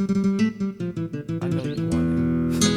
I know you want it.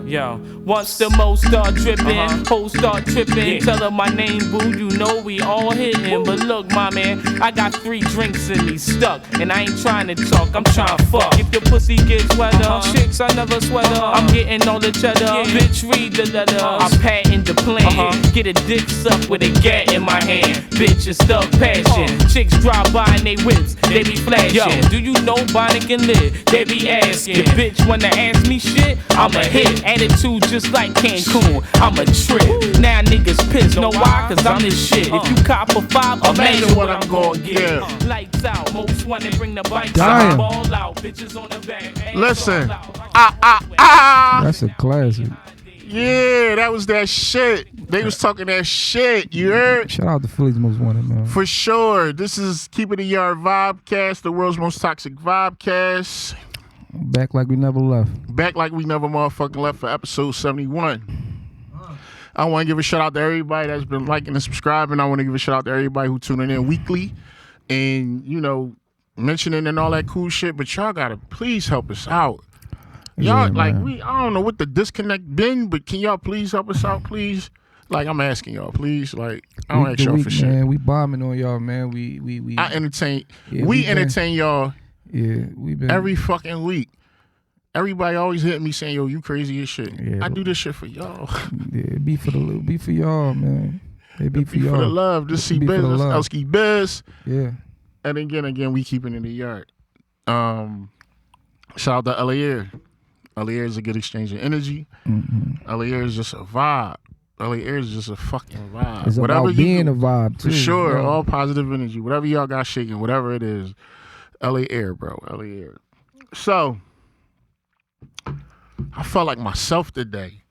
Yo, once the mo start dripping, hoes start tripping. Tell her my name, boo, you know we all hitting. But look, my man, I got 3 drinks in me stuck, and I ain't trying to talk, I'm trying to fuck. If your pussy gets wetter, chicks, I never sweater. I'm getting all the cheddar, bitch, read the letter. I patent the plan, get a dick sucked with a gat in my hand. Bitch, it's the passion. Chicks drive by in they whips, they be flashing. Yo, do you know Bonnie can live? They be asking. Your bitch wanna ask me shit, I'm a hit. Attitude just like Cancun, I'm a trip. Now niggas pissed, know why? Cause I'm this shit. If you cop a 5, imagine what I'm gonna get. Lights out, most wanna bring the bikes out, ball out, bitches on the back. Listen, That's a classic. Yeah, that was that shit. They was talking that shit, you heard? Shout out to Philly's Most Wanted, man. For sure. This is It A Yard Vibecast, the world's most toxic vibecast. Back like we never left. Back like we never motherfucking left for episode 71. I want to give a shout out to everybody that's been liking and subscribing. I want to give a shout out to everybody who tuning in weekly and, you know, mentioning and all that cool shit. But y'all got to please help us out. Y'all, I don't know what the disconnect been, but can y'all please help us out, please? Like, I'm asking y'all, please. Like, I don't ask y'all for shit. Man, we bombing on y'all, man. We entertain y'all. Yeah, we been every fucking week. Everybody always hitting me saying, "Yo, you crazy as shit." Yeah, I do this shit for y'all. Yeah, be for y'all, man. It be for y'all. For the love. Just see business. Elski biz. Yeah. And again, we keeping it in the yard. Shout out to LA Air. LA Air is a good exchange of energy. LA Air is just a vibe. LA Air is just a fucking vibe. It's about being a vibe too. For sure, all positive energy. Whatever y'all got shaking, whatever it is. LA Air, bro. LA Air. So, I felt like myself today.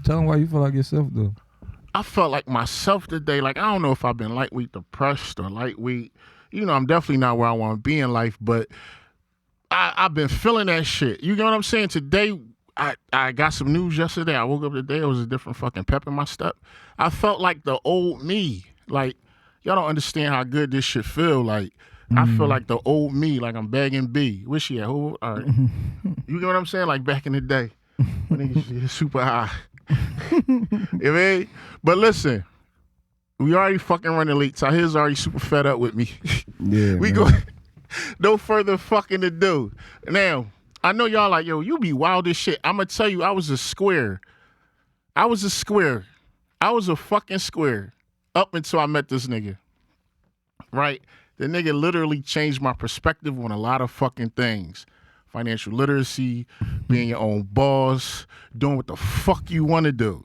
Tell them why you feel like yourself, though. I felt like myself today. Like, I don't know if I've been lightweight depressed or lightweight. You know, I'm definitely not where I want to be in life, but I've been feeling that shit. You know what I'm saying? Today, I got some news yesterday. I woke up today. It was a different fucking pep in my step. I felt like the old me. Like, y'all don't understand how good this shit feel. Like, I feel like the old me, like I'm bagging B. Where's she at? All right. You know what I'm saying? Like back in the day. When niggas super high. You mean? But listen, we already fucking running late. Tahir's already super fed up with me. Yeah. We go no further fucking to do. Now, I know y'all like, yo, you be wild as shit. I'm gonna tell you, I was a square. I was a fucking square up until I met this nigga. Right? The nigga literally changed my perspective on a lot of fucking things. Financial literacy, being your own boss, doing what the fuck you want to do.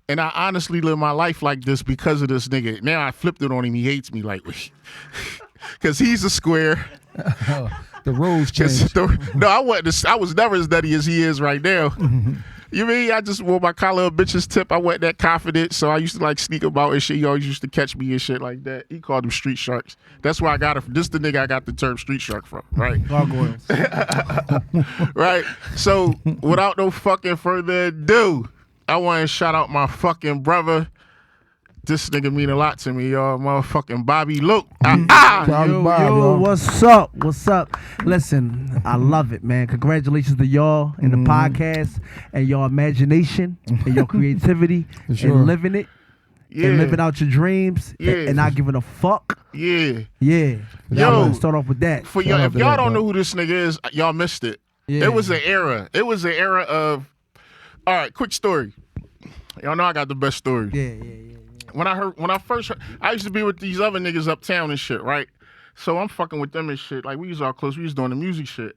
And I honestly live my life like this because of this nigga. Now I flipped it on him. He hates me like, because he's a square. The roles changed. I was never as nutty as he is right now. You mean I just wore my collar a bitch's tip? I wasn't that confident, so I used to like sneak about and shit. He always used to catch me and shit like that. He called them street sharks. That's where I got it from. This the nigga I got the term street shark from, right? Gargoyles. Right? So without no fucking further ado, I want to shout out my fucking brother. This nigga mean a lot to me, y'all. Motherfucking Bobby Luke. Yo, what's up? What's up? Listen, I love it, man. Congratulations to y'all in the podcast and your imagination and your creativity and living it and living out your dreams and not giving a fuck. Yeah. Yo, start off with that. For y'all, if y'all don't know who this nigga is, y'all missed it. Yeah. It was an era. It was an era of. All right, quick story. Y'all know I got the best story. Yeah. When I first heard, I used to be with these other niggas uptown and shit, right? So I'm fucking with them and shit. Like, we was all close. We was doing the music shit.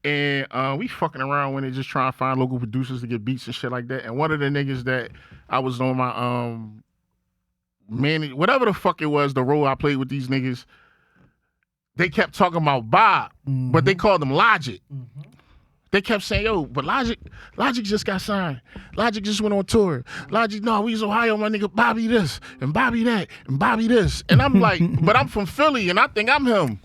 And we fucking around when they just trying to find local producers to get beats and shit like that. And one of the niggas that I was on my, whatever the fuck it was, the role I played with these niggas, they kept talking about Bob, but they called him Logic. They kept saying, yo, but Logic just got signed. Logic just went on tour. Logic, no, we was Ohio, my nigga, Bobby this, and Bobby that, and Bobby this. And I'm like, but I'm from Philly, and I think I'm him.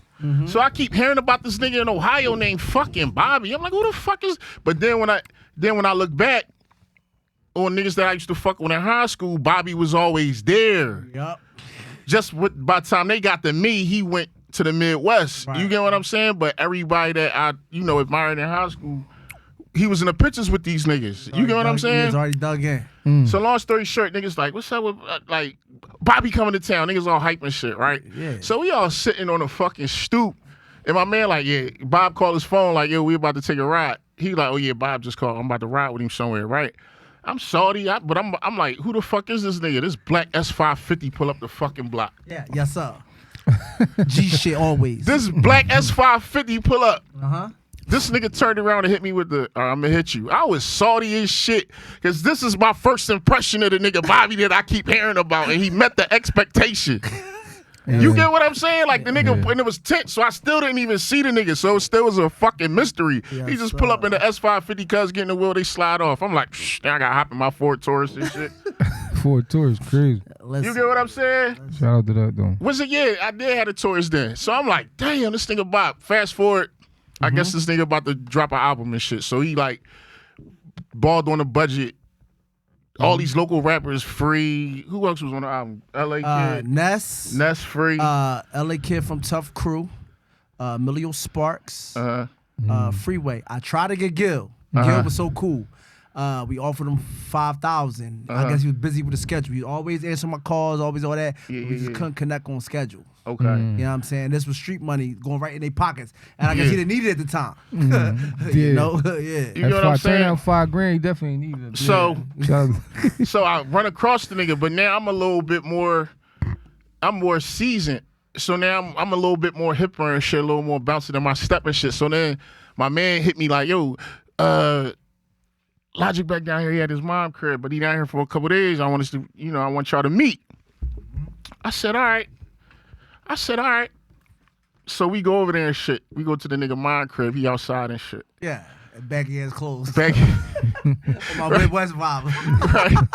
So I keep hearing about this nigga in Ohio named fucking Bobby. I'm like, who the fuck is? But then when I look back on niggas that I used to fuck with in high school, Bobby was always there. Yep. By the time they got to me, he went to the Midwest. Right. You get what I'm saying? But everybody that I, admired in high school, he was in the pictures with these niggas. You get what I'm saying? He's already dug in. So long story short, niggas like, what's up with, like, Bobby coming to town? Niggas all hype and shit, right? Yeah. So we all sitting on a fucking stoop. And my man like, yeah, Bob called his phone like, yo, we about to take a ride. He like, oh yeah, Bob just called. I'm about to ride with him somewhere, right? I'm salty, but I'm like, who the fuck is this nigga? This black S550 pull up the fucking block. Yeah, yes sir. G shit always. This black S550 pull up. Uh-huh. This nigga turned around and hit me with the, I'm gonna hit you. I was salty as shit, because this is my first impression of the nigga Bobby that I keep hearing about, and he met the expectation. Yeah. You get what I'm saying? Like, the nigga, and it was tense, so I still didn't even see the nigga, so it still was a fucking mystery. Yes, He just pull up in the S550, cuz get in the wheel, they slide off. I'm like, now I gotta hop in my Ford Taurus and shit. Ford Taurus, crazy. You get what I'm saying? Shout out to that though. Was it? Yeah, I did have a Taurus then. So I'm like, damn, this nigga Bob. Fast forward, I guess this nigga about to drop an album and shit. So he like balled on the budget. All these local rappers free. Who else was on the album? LA Kid. Ness free. LA Kid from Tough Crew. Emilio Sparks. Freeway. I tried to get Gil. Gil was so cool. We offered him $5,000. I guess he was busy with the schedule. He always answered my calls, always all that. We just couldn't connect on schedule. Okay. You know what I'm saying? This was street money going right in their pockets. And I guess he didn't need it at the time. Yeah. You know? Yeah. You know what I'm saying? Turn out $5,000, he definitely needed it. So, Yeah. so I run across the nigga, but now I'm a little bit more, I'm more seasoned. So now I'm a little bit more hipper and shit, a little more bouncy than my step and shit. So then my man hit me like, yo, Logic back down here, he had his mom crib, but he down here for a couple days. I want us to, I want y'all to meet. I said, all right. So we go over there and shit. We go to the nigga mom crib. He outside and shit. Yeah. Baggy ass clothes. Back, My Midwest vibe. right,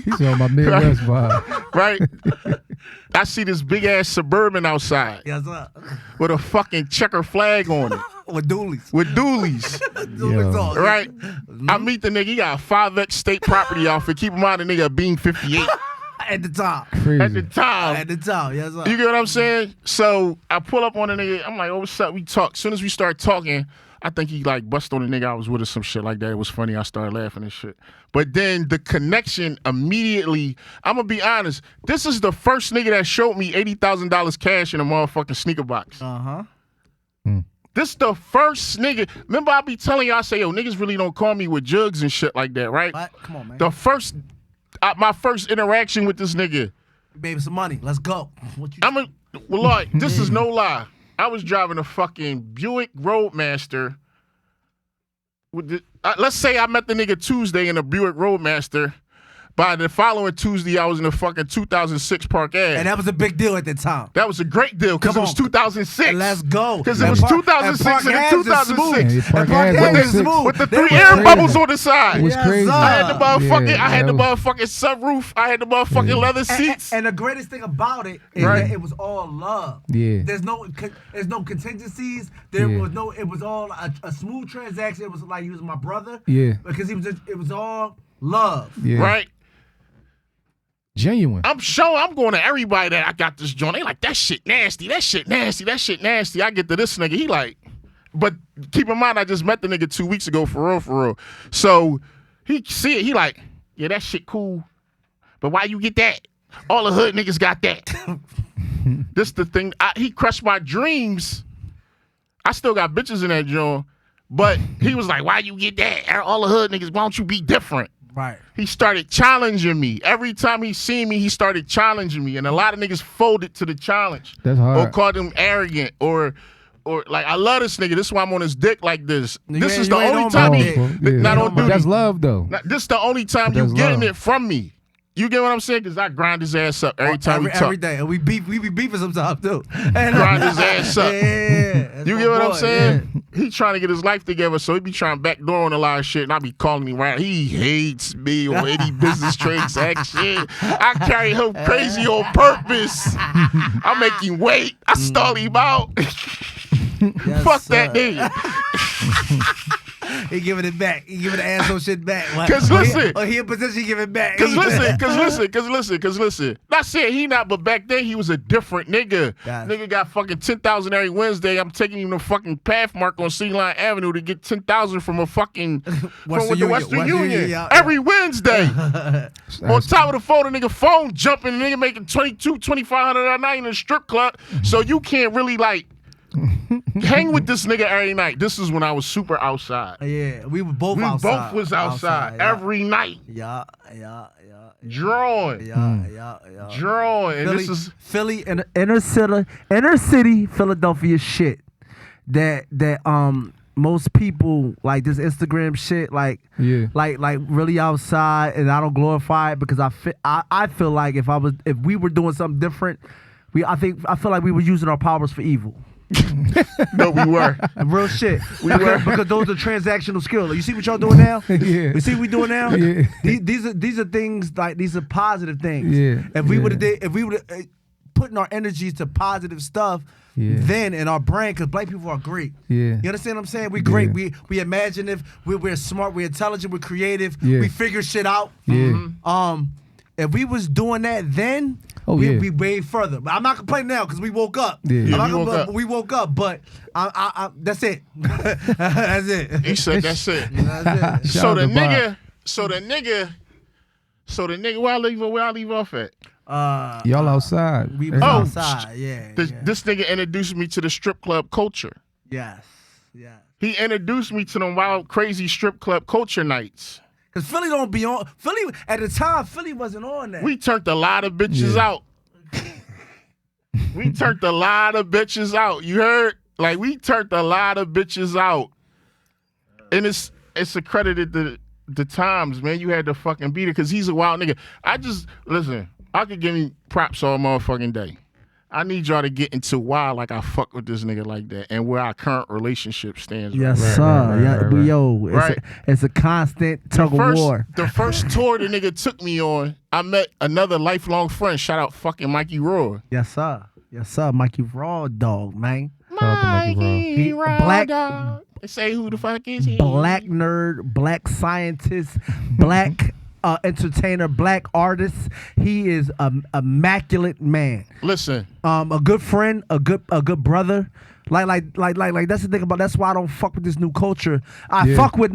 He's on my Midwest vibe. right. I see this big ass Suburban outside Yes, sir. with a fucking checker flag on it. With doolies. With dualies. Doolies Yo. on. Right? I meet the nigga. He got a 5X state property outfit. Keep in mind the nigga a Beam 58 At the top. Crazy. at the time. At the top. Yes, sir. You get what I'm saying? So I pull up on the nigga. I'm like, oh, what's up? We talk. As soon as we start talking, I think he like bust on the nigga I was with or some shit like that. It was funny. I started laughing and shit. But then the connection immediately, I'm going to be honest. This is the first nigga that showed me $80,000 cash in a motherfucking sneaker box. Uh-huh. This the first nigga. Remember I be telling y'all, I say, yo, niggas really don't call me with jugs and shit like that, right? What? Come on, man. The first, my first interaction with this nigga. Baby, some money. Let's go. What you Well, Lord, this is no lie. I was driving a fucking Buick Roadmaster. Let's say I met the nigga Tuesday in a Buick Roadmaster. By the following Tuesday, I was in a fucking 2006 Park Ave. And that was a big deal at the time. That was a great deal because it Come was on. 2006. Let's go. Because it was 2006 and 2006. Yeah, Park Park Ave Ave was is sick. smooth. With the They 3 was air crazy. bubbles on the side. It was Yes, crazy. sir. I had the motherfucking, Yeah, I had the that was- motherfucking sunroof. I had the motherfucking leather seats. And the greatest thing about it is Right. that it was all love. Yeah. There's no contingencies. There Yeah. was no. It was all a smooth transaction. It was like he was my brother. Yeah. Because it was all love. Yeah. Right? Genuine. I'm going to everybody that I got this joint. They like, that shit nasty. That shit nasty. That shit nasty. I get to this nigga. He like, but keep in mind, I just met the nigga 2 weeks ago for real. So he see it. He like, yeah, that shit cool. But why you get that? All the hood niggas got that. This the thing. He crushed my dreams. I still got bitches in that joint. But he was like, why you get that? All the hood niggas, why don't you be different? Right. He started challenging me. Every time he seen me, he started challenging me. And a lot of niggas folded to the challenge. That's hard. Or called him arrogant. Or like, I love this nigga. This is why I'm on his dick like this. Nigga, This is you the ain't only on time my he... dick. Not on duty. That's love though. This is the only time you That's getting love. it from me. You get what I'm saying? Because I grind his ass up every time we talk. Every day. And we be beefing sometimes too. And Grind his ass up. Yeah. That's You my get what I'm boy, saying? He trying to get his life together, so he be trying backdoor on a lot of shit, and I be calling him right. He hates me on any business transaction. I carry him crazy on purpose. I make him wait. I stall him out. Yes, Fuck sir. that nigga. He giving it back. He giving the asshole shit back. Cause listen, he in position, give it back. Cause listen. Not saying he not, but back then he was a different nigga. Gotcha. Nigga got fucking 10,000 every Wednesday. I'm taking him to fucking Pathmark on Sea Line Avenue to get 10,000 from a fucking the Western Union. Every Wednesday. On top of the phone, the nigga phone jumping, the nigga making $2,500 a night in a strip club. So you can't really like hang with this nigga every night. This is when I was super outside. Yeah, we were both outside. We both was outside every night. Yeah. Drawing. Yeah. Drawing. And Philly, this is Philly and inner city Philadelphia shit that most people like this Instagram shit like really outside, and I don't glorify it because I feel like if we were doing something different, I feel like we were using our powers for evil. No, we were. Real shit. Because those are transactional skills. You see what y'all doing now? Yeah. You see what we doing now? Yeah. These are things like these are positive things. Yeah. If we would have putting our energies to positive stuff, then in our brain, because black people are great. Yeah. You understand what I'm saying? We're great. We imaginative. We're smart. We're intelligent. We're creative. Yeah. We figure shit out. Yeah. If we was doing that then, we way further. But I'm not complaining now because we woke up. Yeah. We woke up, but that's it. That's it. He said that's it. That's it. So the nigga, where I leave off at? Y'all outside. We was outside, yeah. This nigga introduced me to the strip club culture. Yes. He introduced me to them wild, crazy strip club culture nights. Because Philly don't be on. Philly, at the time, Philly wasn't on that. We turned a lot of bitches out. We turned a lot of bitches out. You heard? Like, we turned a lot of bitches out. And it's accredited to the times, man. You had to fucking beat it because he's a wild nigga. Listen, I could give me props all motherfucking day. I need y'all to get into why like I fuck with this nigga like that and where our current relationship stands. Yes, sir. Right. It's a constant tug of war. The first tour the nigga took me on, I met another lifelong friend. Shout out fucking Mikey Raw. Yes, sir. Mikey Raw dog, man. Mikey Raw black dog. They say who the fuck is he? Black nerd, black scientist, black entertainer, black artist. He is an immaculate man. Listen, a good friend, a good brother. Like that's the thing about. That's why I don't fuck with this new culture. I fuck with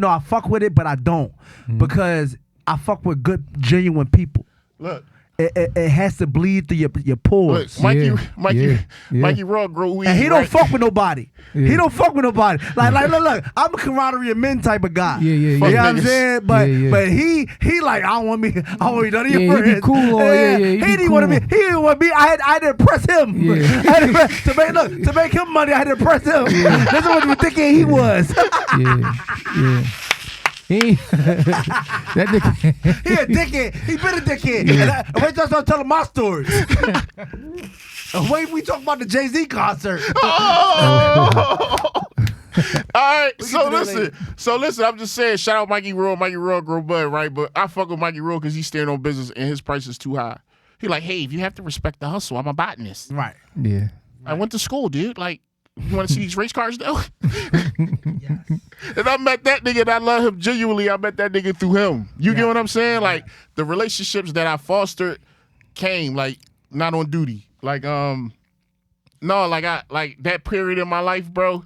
it, but I don't because I fuck with good, genuine people. Look. It has to bleed through your pores. Look, Mikey Raw grow weed. And he don't fuck with nobody. Yeah. He don't fuck with nobody. Look, I'm a camaraderie of men type of guy. You know what I'm saying? But he like, I don't want none of your friends. He be cool on, he didn't want to be. I had to impress him. Yeah. to make him money, I had to impress him. Yeah. That's what the dickhead he was. Yeah. That nigga. He a dickhead. He been a dickhead. Yeah. Wait till I start telling my stories. Wait, we talk about the Jay-Z concert. All right, so listen. I'm just saying, shout out Mikey Raw. Mikey Raw grow bud, right? But I fuck with Mikey Raw because he's staying on business and his price is too high. He like, hey, if you have to respect the hustle, I'm a botanist. Right. Yeah. I went to school, dude. Like, you want to see these race cars though? Yes. And I met that nigga and I love him genuinely. I met that nigga through him. You get what I'm saying? Like, the relationships that I fostered came like not on duty. Like, that period in my life, bro.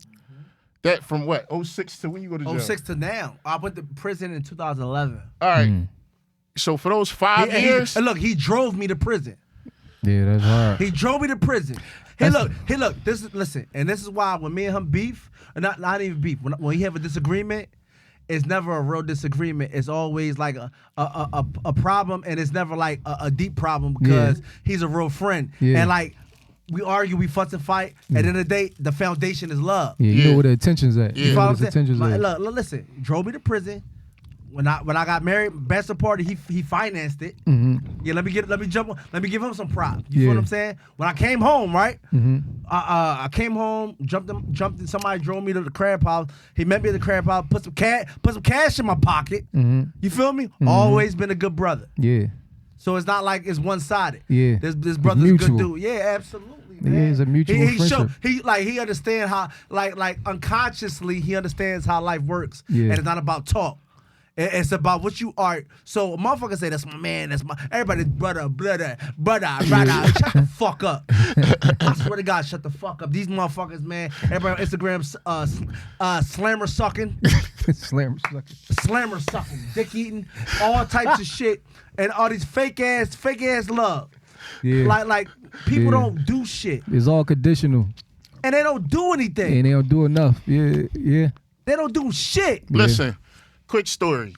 That from what? 06 to when you go to jail? 06 to now. I went to prison in 2011. All right. So for those 5 years, he drove me to prison. Yeah, that's hard. He drove me to prison. Hey, look. Listen, and this is why when me and him beef, or not even beef, when we have a disagreement, it's never a real disagreement. It's always like a problem, and it's never like a deep problem because he's a real friend. Yeah. And like we argue, we fuss and fight. At the end of the day, the foundation is love. Yeah, you know where the attention's at. Yeah. You know where the attention's at. Look, listen, drove me to prison. When I got married, bachelor party, he financed it. Mm-hmm. Yeah, let me give him some props. You feel what I'm saying? When I came home, right? Mm-hmm. I came home, jumped in. Somebody drove me to the crab house. He met me at the crab house. Put some cash in my pocket. Mm-hmm. You feel me? Mm-hmm. Always been a good brother. Yeah. So it's not like it's one sided. Yeah. This brother's a good dude. Yeah, absolutely. Yeah, it's a mutual friendship. He understands how like unconsciously he understands how life works. Yeah. And it's not about talk. It's about what you are. So a motherfucker say, that's my man, that's my, everybody's brother. Shut the fuck up. I swear to God, shut the fuck up. These motherfuckers, man, everybody on Instagram, slammer sucking. Slammer sucking, dick eating, all types of shit. And all these fake ass love. Yeah. Like people don't do shit. It's all conditional. And they don't do anything. And they don't do enough. Yeah. They don't do shit. Listen. Quick story.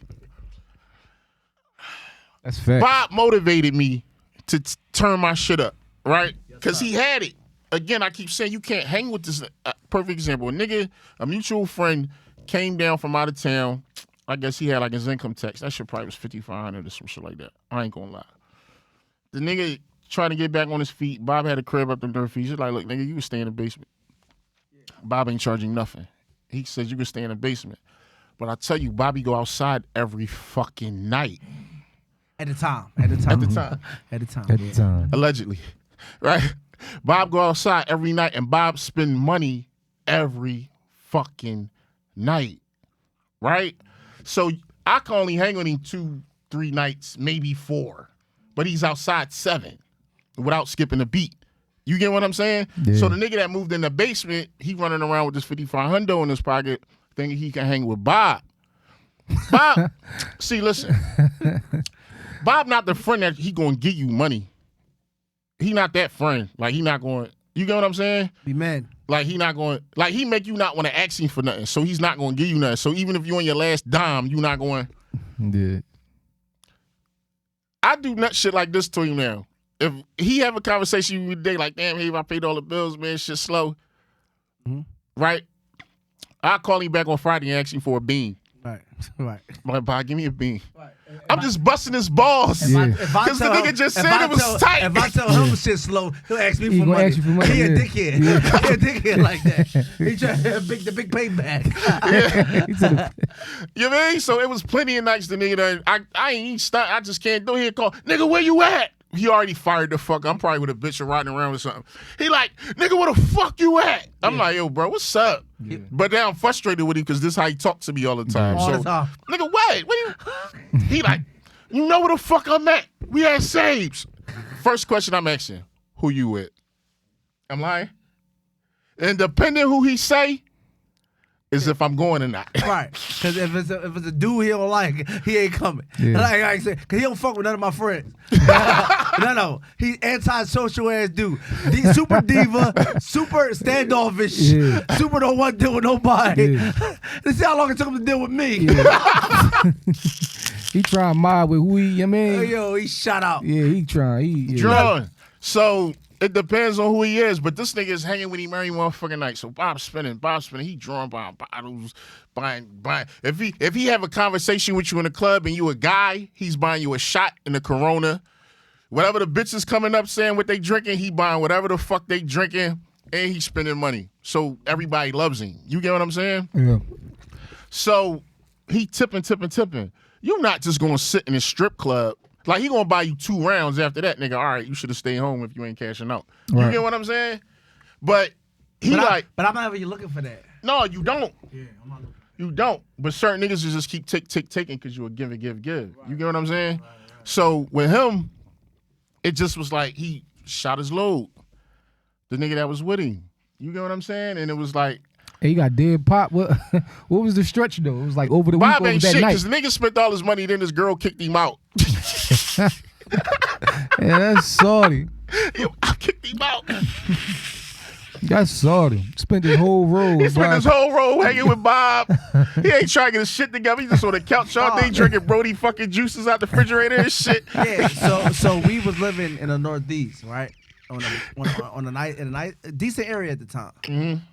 That's fact. Bob motivated me to turn my shit up, right? Because he had it. Again, I keep saying you can't hang with this. Perfect example. A mutual friend came down from out of town. I guess he had like his income tax. That shit probably was $5,500 or some shit like that. I ain't gonna lie. The nigga trying to get back on his feet. Bob had a crib up in North East. He's like, look, nigga, you can stay in the basement. Bob ain't charging nothing. He says you can stay in the basement. But I tell you, Bobby go outside every fucking night. At the time. Allegedly. Right? Bob go outside every night and Bob spend money every fucking night. Right? So I can only hang on him 2-3 nights, maybe 4. But he's outside 7 without skipping a beat. You get what I'm saying? Yeah. So the nigga that moved in the basement, he running around with this $5,500 in his pocket, thinking he can hang with Bob. Bob, see, listen. Bob not the friend that he gonna give you money. He not that friend. Like he not going. You get what I'm saying? Be man. Like he not going. Like he make you not want to ask him for nothing. So he's not gonna give you nothing. So even if you on your last dime, you not going. Yeah. I do nut shit like this to him now. If he have a conversation with me today, like, damn, hey, I paid all the bills, man, shit slow. Mm-hmm. Right? I'll call him back on Friday and ask him for a bean. Right. I'm like, Bob, give me a bean. Right. I'm just busting his balls. Because the nigga just said it was tight. If I tell him shit slow, he'll ask me for money. Ask you for money. He a dickhead. He a dickhead like that. He trying to the big payback. You mean? So it was plenty of nights the nigga done. I ain't start. I just can't do it. He call, nigga, where you at? He already fired the fuck. I'm probably with a bitch riding around with something. He like, nigga, where the fuck you at? I'm like, yo, bro, what's up? Yeah. But now I'm frustrated with him because this is how he talks to me all the time. All the time. Nigga, what you? He like, you know where the fuck I'm at? We had saves. First question I'm asking, who you with? I'm lying. And depending who he say, is if I'm going or not. Right. Because if it's a dude he don't like, he ain't coming. Yeah. Like I said, because he don't fuck with none of my friends. No. He anti-social ass dude. Super diva, super standoffish, super don't want to deal with nobody. Yeah. Let's see how long it took him to deal with me. Yeah. He trying to mob with who he, I mean. Yo, he shot out. Yeah, he trying. Drawing. So it depends on who he is, but this nigga is hanging with him every motherfucking night. So Bob's spinning, he drawing buying bottles, buying. If he have a conversation with you in the club and you a guy, he's buying you a shot in the Corona. Whatever the bitches coming up saying what they drinking, he buying whatever the fuck they drinking, and he's spending money. So everybody loves him. You get what I'm saying? Yeah. So he tipping. You're not just gonna sit in a strip club. Like, he gonna buy you 2 rounds after that, nigga. All right, you should have stayed home if you ain't cashing out. Right. You get what I'm saying? But I'm not even looking for that. No, you don't. Yeah, I'm not looking. You don't. But certain niggas just keep taking because you a give. Right. You get what I'm saying? Right. So with him, it just was like he shot his load. The nigga that was with him. You get what I'm saying? And it was like, Hey, he got dead pop. What was the stretch though? It was like over the week, Bob over ain't that shit, night. because the nigga spent all his money, then this girl kicked him out. Yeah, that's salty. I kicked him out. That's salty. Spent his whole roll. He spent his whole roll hanging with Bob. He ain't trying to get his shit together. He just on the couch all day drinking Brody fucking juices out the refrigerator and shit. Yeah, so we was living in the Northeast, right? On a nice decent area at the time.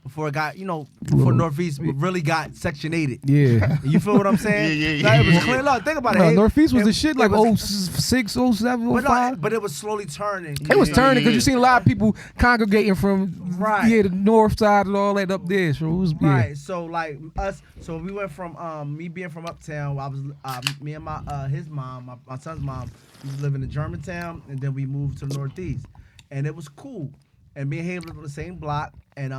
Before it got, before Northeast really got Section 8'd. Yeah. You feel what I'm saying? Yeah. It was clear. Look, think about it. Northeast was the shit like 06, 07, 05. But it was slowly turning. It was turning because you seen a lot of people congregating from the north side and all that up there. So it was right. So like us. So we went from me being from uptown. I was me and his mom, my son's mom. We was living in Germantown, and then we moved to the Northeast. And it was cool. and me and him lived on the same block. And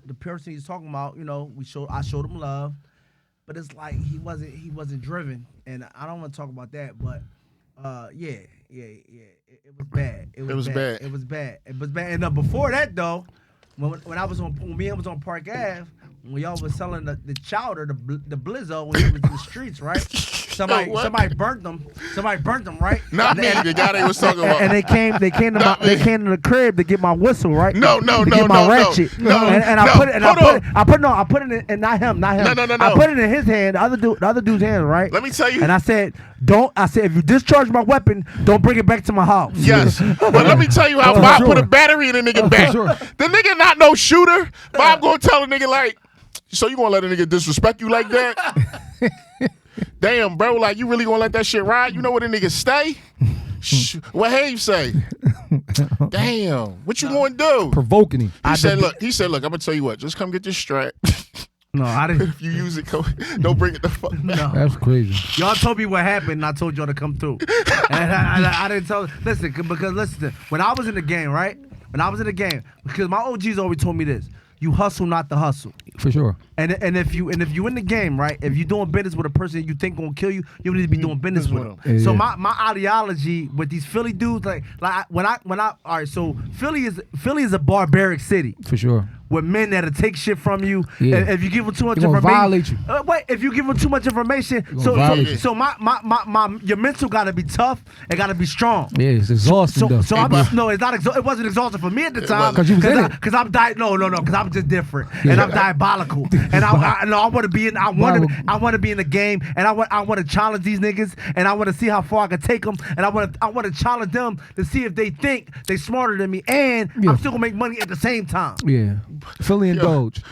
the person he's talking about, you know, I showed him love, but it's like he wasn't driven, and I don't want to talk about that, but it was bad. It was bad. And before that though, when me and him was on Park Ave, when y'all was selling the chowder, the blizzo when he was in the streets, right? Somebody burnt them. Right? Not me. The guy they was talking about. And they came to the crib to get my whistle, right? No, ratchet. No. And I put it in not him. No. I put it in his hand, the other dude's hand, right? Let me tell you. And I said, if you discharge my weapon, don't bring it back to my house. Yes. But let me tell you how Bob put a battery in a nigga back. Sure. The nigga not no shooter. Bob gonna tell a nigga like, so you gonna let a nigga disrespect you like that? Damn, bro, like you really gonna let that shit ride? You know where the nigga stay? What Have say? Damn, what you gonna do? Provoking him. He said, look, I'm gonna tell you what, just come get this strap. No, I didn't. If you use it, don't bring it the fuck back. No. That's crazy. Y'all told me what happened, and I told y'all to come through. And I didn't tell. Listen, because listen, when I was in the game, right? Because my OGs always told me this: you hustle, not the hustle. For sure. And if you in the game, right? If you doing business with a person you think gonna kill you, you need to be doing business with them. Yeah, so yeah. my ideology with these Philly dudes, when I all right, so Philly is a barbaric city. For sure. With men that'll take shit from you. Yeah. If you give them too much They're gonna information, violate you. wait, if you give them too much information, so your mental gotta be tough. It gotta be strong. Yeah, it's exhausting though. So it wasn't exhausting for me at the time. Because you was in it. Because I'm because I'm just different and I'm diabolical. And I want to be in. I want to be in the game, and I want to challenge these niggas, and I want to see how far I can take them, and I want to challenge them to see if they think they smarter than me, and I'm still gonna make money at the same time. Yeah. Fully indulge.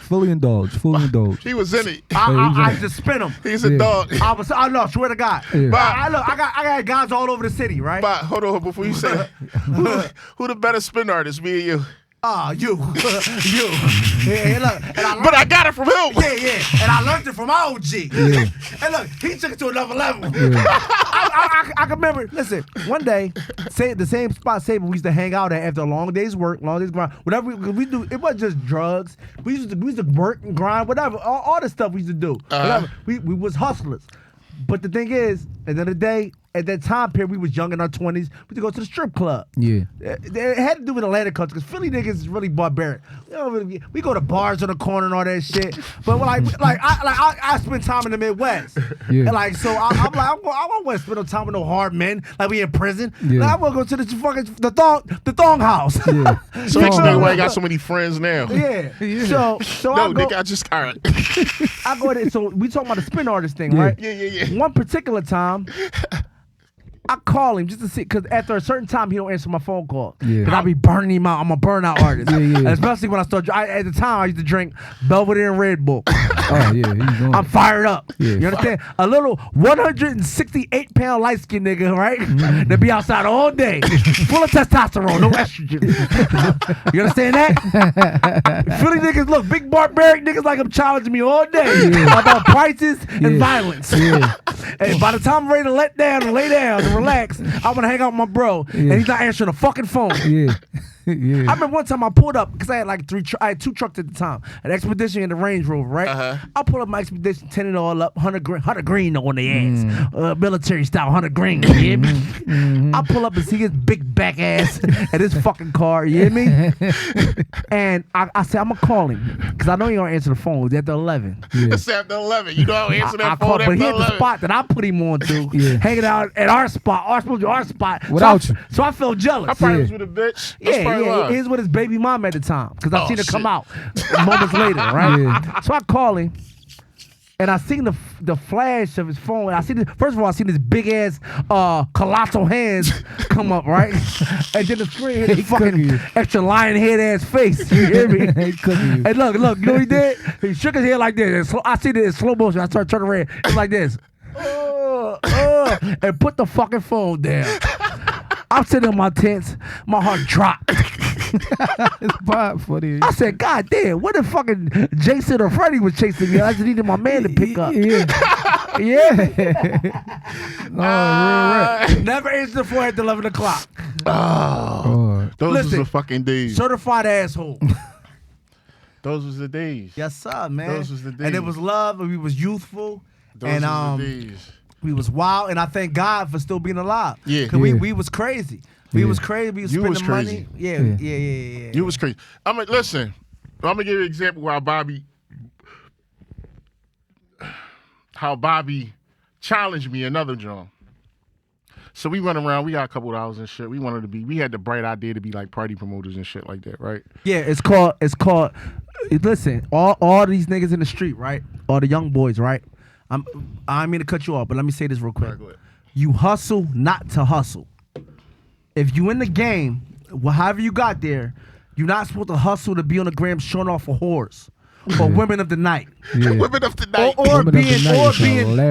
He was in it. I just spin him. He's a dog. I know, swear to God. Yeah. I got guys all over the city, right? But hold on, before you say who the better spin artist, me or you? You. Yeah, look, But I got it from him. Yeah. And I learned it from my OG. Yeah. And look, he took it to another level. Yeah. I can remember, listen, one day, the same spot we used to hang out at after a long day's work, long day's grind, whatever we do, it wasn't just drugs. We used to work and grind, whatever, all the stuff we used to do. Whatever. We was hustlers. But the thing is, at the end of the day, at that time period, we was young in our 20s. We used to go to the strip club. Yeah. It had to do with Atlanta culture because Philly niggas is really barbaric. We go to bars on the corner and all that shit. But I spend time in the Midwest. Yeah. And so I'm like, I don't want to spend no time with no hard men like we in prison. Yeah. Like, I want to go to the thong house. Yeah. So next day, why I got so many friends now? Yeah. So No, nigga, I just all right. I go there. So we talking about the spin artist thing, Yeah. right? Yeah. One particular time, I call him just to see, because after a certain time, he don't answer my phone call. Yeah. Because I be burning him out. I'm a burnout artist. Yeah. Especially when I start, at the time, I used to drink Belvedere and Red Bull. Oh, yeah. He's doing I'm fired up. Yeah. You understand? A little 168-pound light-skinned nigga, right? That be outside all day. Full of testosterone, no estrogen. You understand that? Philly niggas, look, big barbaric niggas like I'm challenging me all day about prices and violence. Yeah. And by the time I'm ready to let down and lay down and relax, I want to hang out with my bro, and he's not answering the fucking phone. Yeah. Yeah. I remember one time I pulled up because I had I had two trucks at the time, an Expedition and a Range Rover, right? I pulled up my Expedition, tinted it all up, 100 green on the ass, military style, 100 green. You hear me? I pull up and see his big back ass at his fucking car. You hear me? And I said I'm gonna call him because I know he don't answer the phone. It's after 11. Yeah. It's after 11. You know how to answer that phone But after he had 11. the spot that I put him on to, hanging out at our spot. Our spot. Without you. So I felt jealous. I probably was with a bitch. Yeah. He was with his baby mom at the time because I seen her come out moments later, right? Yeah. So I call him, and I seen the flash of his phone. I seen first of all, I seen his big ass colossal hands come up, right? And then the screen hit his fucking extra lion head ass face. You hear me? And look, you know what he did? He shook his head like this. I see it in slow motion. I started turning around. It's like this. And put the fucking phone down. I'm sitting in my tents. My heart dropped. It's bad for you. I said, God damn, what if fucking Jason or Freddy was chasing me? I just needed my man to pick up. Yeah. Oh, right. Never answered the phone at 11 o'clock. Oh. Those was the fucking days. Certified asshole. Those was the days. Yes, sir, man. Those was the days. And it was love, and we was youthful. Those was the days. We was wild, and I thank God for still being alive. Yeah. Because we was crazy. We was crazy. We was You spending was crazy. money. Yeah. You was crazy. Listen, I'm going to give you an example how Bobby challenged me another drum. So we went around, we got a couple of hours and shit. We had the bright idea to be like party promoters and shit like that, right? Yeah, it's called, listen, all these niggas in the street, right? All the young boys, right? I don't mean to cut you off, but let me say this real quick. Right, go ahead. You hustle not to hustle. If you in the game, however you got there, you're not supposed to hustle to be on the gram showing off for whores or women of the night. Yeah. Women of the night.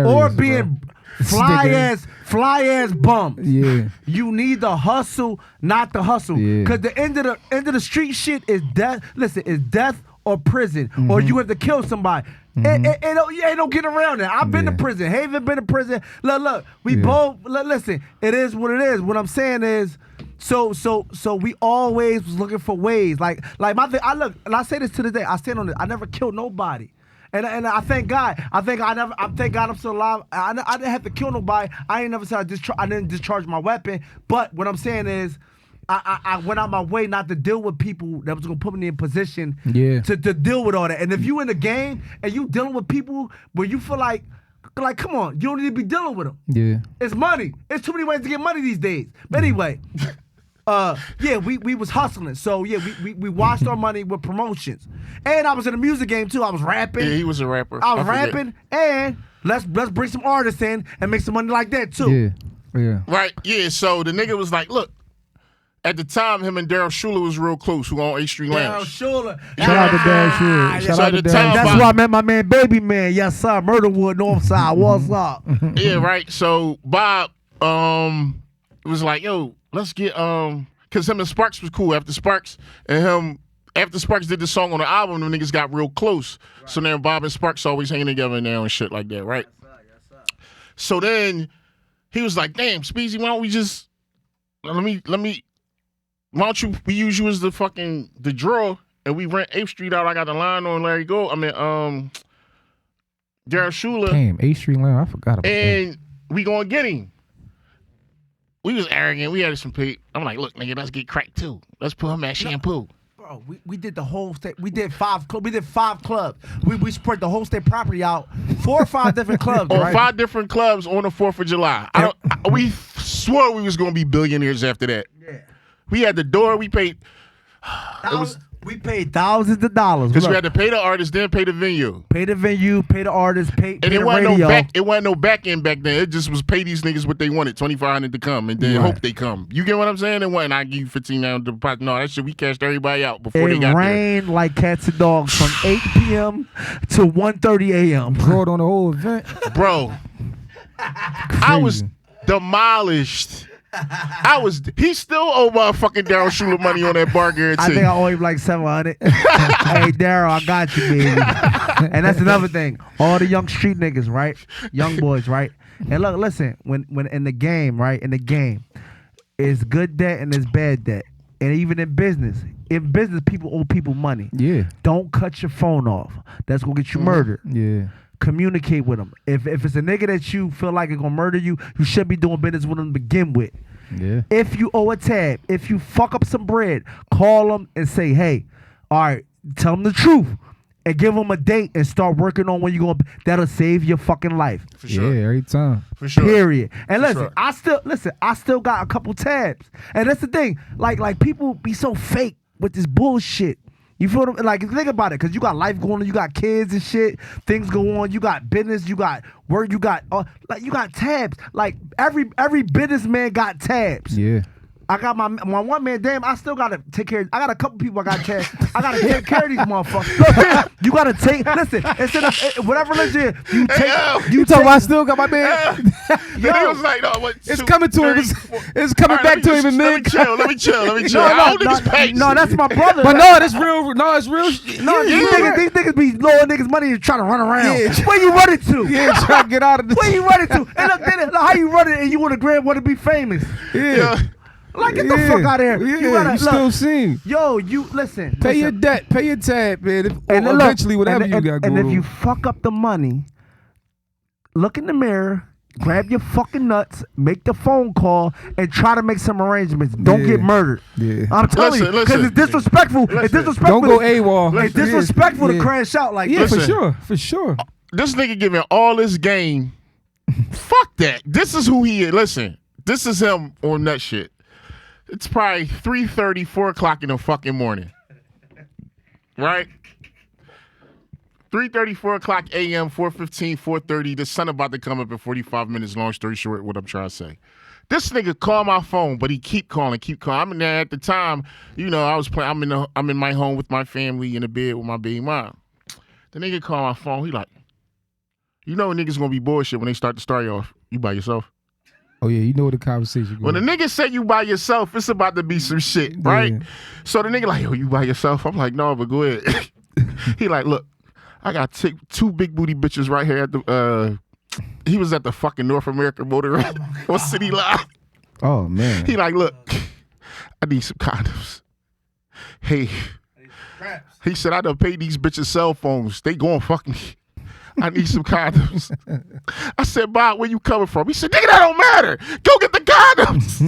Or being fly ass bums. Yeah. You need the hustle, not the hustle. Yeah. Cause the end of the street shit is death. Listen, it's death or prison, or you have to kill somebody. It don't get around that. I've been to prison. Haven been to prison. Look, we both. Listen, it is what it is. What I'm saying is, so we always was looking for ways. Like my thing. I say this to this day. I stand on it. I never killed nobody. And I thank God. I thank God I'm still alive. I didn't have to kill nobody. I ain't never said I didn't discharge my weapon. But what I'm saying is, I went out my way not to deal with people that was gonna put me in position to deal with all that. And if you in the game and you dealing with people where you feel like come on, you don't need to be dealing with them. Yeah, it's money. It's too many ways to get money these days. But anyway. We was hustling. So we washed our money with promotions. And I was in the music game too. I was rapping. Yeah, he was a rapper. I was rapping, and let's bring some artists in and make some money like that too. Yeah. Right, yeah. So the nigga was like, look, at the time, him and Daryl Schuler was real close, who on 8th Street Lounge. Daryl Schuler. Shout out to Daryl Schuler. Shout out to Daryl. That's where I met my man, Baby Man. Yes, sir. Murderwood, Northside. What's up? Yeah, right. So Bob was like, yo, let's get because him and Sparks was cool. After Sparks did the song on the album, the niggas got real close. Right. So then Bob and Sparks always hanging together now and shit like that, right? Yes, sir. So then he was like, damn, Speezy, why don't we just why don't we use you as the draw and we rent 8th Street out. I got the line on Larry Gold. Daryl Schuler. Damn, 8th Street Lounge. I forgot about that. And we gonna get him. We was arrogant. We had some pay. I'm like, look, nigga, let's get cracked too. Let's put him at shampoo. Bro, we did the whole state. We did 5 clubs. We spread the whole state property out. 4 or 5 different clubs. On right? 5 different clubs on the 4th of July. We swore we was gonna be billionaires after that. Yeah. We had the door. We paid. We paid thousands of dollars because we had to pay the artist, then pay the venue. Pay the venue, pay the artist, pay the radio. And it wasn't no back end back then. It just was pay these niggas what they wanted, $2,500 to come, and then hope they come. You get what I'm saying? And what? And I give you $15 now deposit. No, that shit we cashed everybody out before they got there. It rained like cats and dogs from 8 p.m. to 1:30 a.m. Brought on the whole event, bro. I was demolished. He still owe motherfucking Daryl Schuler money on that bar guarantee. I think I owe him like $700. Hey, Daryl, I got you, baby. And that's another thing. All the young street niggas, right? Young boys, right? And look, listen, when in the game, right? In the game, it's good debt and it's bad debt. And even in business, people owe people money. Yeah. Don't cut your phone off. That's gonna get you murdered. Yeah. Communicate with them. If it's a nigga that you feel like is gonna murder you, you should be doing business with them to begin with. Yeah. If you owe a tab, if you fuck up some bread, call them and say, hey, all right, tell them the truth and give them a date and start working on when you're going. That'll save your fucking life. For sure. Yeah, every time. For sure. Period. And I still got a couple tabs. And that's the thing. Like people be so fake with this bullshit. You feel them? Like, think about it, because you got life going on, you got kids and shit, things go on, you got business, you got work, you got you got tabs. Like every businessman got tabs. Yeah. I got my one man, damn, I still gotta take care. I got a couple people I got tabs. I gotta take care of these motherfuckers. Look, you gotta listen, instead of whatever religion you take. You talk about I still got my man. Yo, he was like, no, it's coming to him. It's coming back to him in mid. Let me chill. No, that's my brother. But no, it's real. No, it's real. No, these niggas be blowing niggas money and trying to run around. Yeah. Where you running to? Yeah, trying to get out of the. Where you running to? And look, how you running and you want to want to be famous? Yeah. Like, get the fuck out of here. Yeah, You gotta you still seen. Yo, you listen. Pay your debt, pay your tab, man. And Eventually, whatever you got going And if on. you fuck up the money, look in the mirror, grab your fucking nuts, make the phone call, and try to make some arrangements. Don't get murdered. Yeah. I'm telling you, because it's disrespectful. It's disrespectful. Don't go AWOL. It's disrespectful to crash out like Yeah, this. for sure. This nigga giving all this game. Fuck that. This is who he is. Listen, this is him on that shit. It's probably 3:30, 4 o'clock in the fucking morning. Right? 3:30, 4 o'clock a.m., 4:15, 4:30. The sun about to come up in 45 minutes. Long story short, what I'm trying to say. This nigga called my phone, but he keep calling. I'm in there at the time. You know, I was playing. I'm in my home with my family in the bed with my baby mom. The nigga called my phone. He like, you know, niggas gonna be bullshit when they start the story off. You by yourself. Oh yeah, you know the conversation. When the nigga say you by yourself, it's about to be some shit, right? Yeah. So the nigga like, yo, you by yourself? I'm like, no, but go ahead. He like, look, I got two big booty bitches right here at the. He was at the fucking North America Motor on City Line. Oh man. He like, look, I need some condoms. Hey, he said I done paid these bitches cell phones. They going fuck me. I need some condoms. I said, Bob, where you coming from? He said, nigga, that don't matter. Go get the condoms.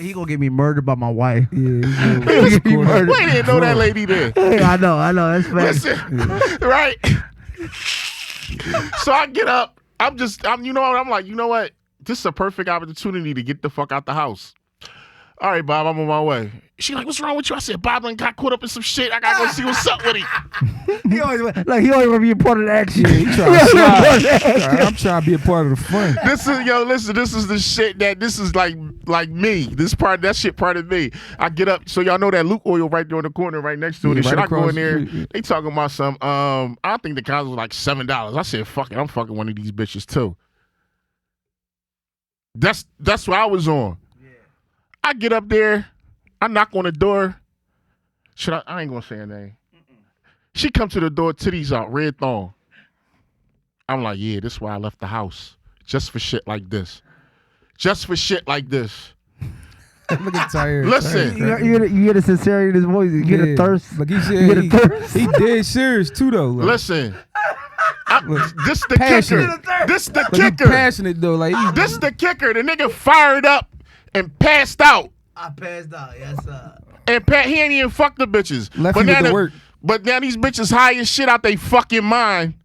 He gonna get me murdered by my wife. Yeah, we didn't know that lady there. Hey, I know, that's facts. Listen, right? So I get up. I'm like, you know what? This is a perfect opportunity to get the fuck out the house. All right, Bob, I'm on my way. She like, what's wrong with you? I said, Bob done got caught up in some shit. I gotta go see what's up with him. He always want to be a part of the action. I'm trying to be a part of the fun. This is the shit this is like me. This part, that shit part of me. I get up, so y'all know that Luke oil right there in the corner, right next to it. And shit, I go in there. They talking about some. I think the condoms was like $7. I said, fuck it, I'm fucking one of these bitches too. That's what I was on. I get up there, I knock on the door. I ain't gonna say her name. She come to the door, titties out, red thong. I'm like, yeah, this is why I left the house. Just for shit like this. Look at tired. Listen. You hear the sincerity in his voice. You get a thirst. Like he said, he dead serious too though. Like. Listen. This the kicker. This the kicker. He passionate though. Like this the kicker. The nigga fired up and passed out. I passed out, yes sir. And he ain't even fucked the bitches. Left him with the work. But now these bitches high as shit out they fucking mind.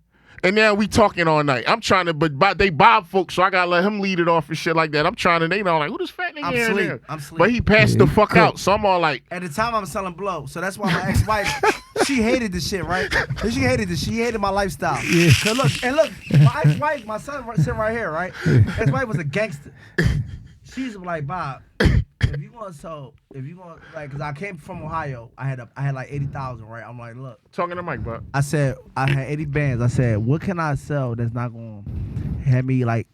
And now we talking all night. I'm trying to, but they Bob folks, so I gotta let him lead it off and shit like that. I'm trying to, they know like, who this fat nigga in there? I'm asleep. But he passed the fuck out, so I'm all like. At the time, I'm selling blow, so that's why my ex-wife, she hated this shit, right? She hated this. She hated my lifestyle. Yeah. Cause look, my ex-wife, my son sitting right here, right? Ex-wife was a gangster. She's like, Bob, if you gonna like, cause I came from Ohio, I had like 80,000, right? I'm like, look, Talking to Mike, bro. I said I had 80 bands. I said, what can I sell that's not gonna have me like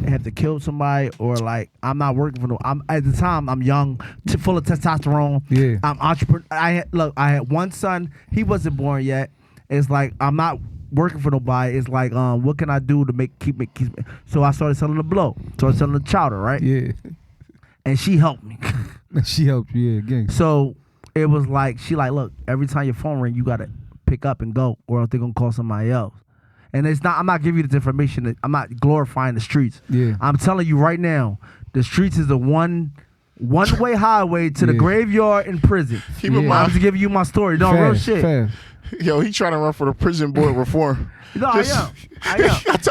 have to kill somebody or like I'm not working for no. At the time I'm young, full of testosterone. Yeah, I'm entrepreneur. I had one son. He wasn't born yet. It's like I'm not working for nobody. It's like what can I do to keep me? So I started selling the blow. Started selling the chowder, right? Yeah. And she helped me. She helped you, yeah, gang. So it was like she like, look, every time your phone ring, you gotta pick up and go, or else they're gonna call somebody else. And it's not. I'm not giving you this information. I'm not glorifying the streets. Yeah. I'm telling you right now, the streets is a one-way highway to the graveyard and prison. I'm just giving you my story. No, real shit. Fast. Yo, he trying to run for the prison board reform. No, I am.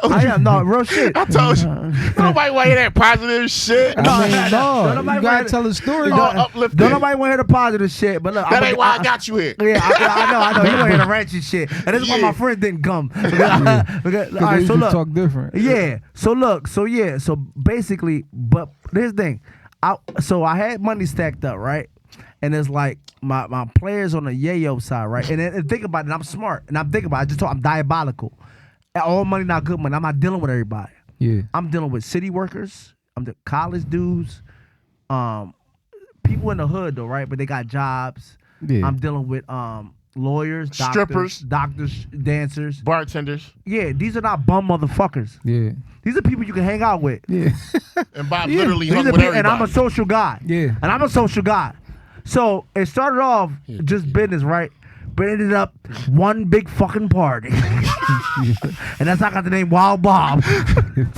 I am. No, real shit. I told you. Nobody want to hear that positive shit. No, you gotta tell a story. Uplifting. Don't nobody want to hear the positive shit. But look, that ain't why I got you here. Yeah, I know. You want to hear the ratchet shit. And this is why my friend didn't come. All right, so look. Talk different. Yeah. So look. So yeah. So basically, but here's the thing. I had money stacked up, right? And it's like my players on the yayo side, right? And think about it, I'm smart. And I'm thinking about it. I'm diabolical. All money, not good money. I'm not dealing with everybody. Yeah. I'm dealing with city workers. I'm the college dudes. People in the hood though, right? But they got jobs. Yeah. I'm dealing with lawyers, strippers, doctors, dancers, bartenders. Yeah, these are not bum motherfuckers. Yeah. These are people you can hang out with. Yeah. And Bob literally hung These are with people, everybody. and I'm a social guy. Yeah. And I'm a social guy. So it started off just business, right? But it ended up one big fucking party. And that's how I got the name Wild Bob.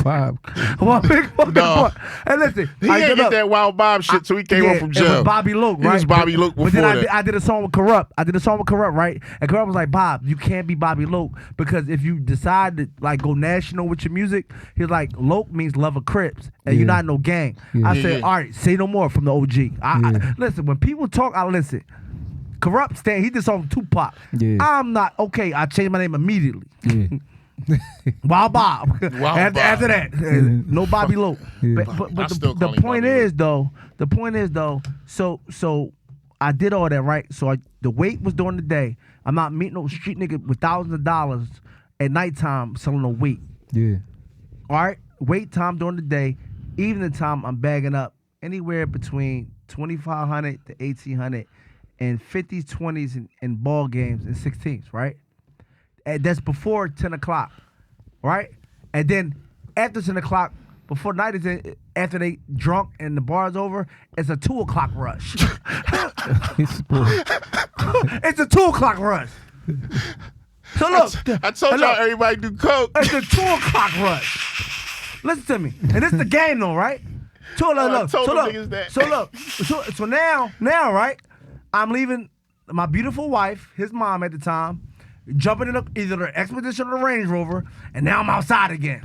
Bob. One big fucking party. And listen, He ain't get that Wild Bob shit till he came home from jail. It was Bobby Luke, right? It was Bobby Luke before but then that. I did a song with Corrupt. Right? And Corrupt was like, Bob, you can't be Bobby Luke because if you decide to like go national with your music, he's like, Luke means love of Crips, and you're not in no gang. Yeah. I said, all right, say no more from the OG. I, listen, when people talk, I listen. Corrupt stand, he did song with Tupac. Yeah. I'm not okay. I changed my name immediately. Yeah. Wild Bob. After that, no Bobby Luke. Yeah. But the point is though, so I did all that, right? So the wait was during the day. I'm not meeting no street nigga with thousands of dollars at nighttime selling no weed. Yeah. All right, wait time during the day. Evening time, I'm bagging up anywhere between 2,500 to 1,800. And 50s, 20s, and ball games and 16s, right? And that's before 10 o'clock, right? And then after 10 o'clock, before night is in, after they drunk and the bar's over, it's a 2 o'clock rush. It's a 2 o'clock rush. So look, I told y'all everybody do coke. It's a 2 o'clock rush. Listen to me, and it's the game though, right? So now, right? I'm leaving my beautiful wife, his mom at the time, jumping in either the Expedition or the Range Rover, and now I'm outside again.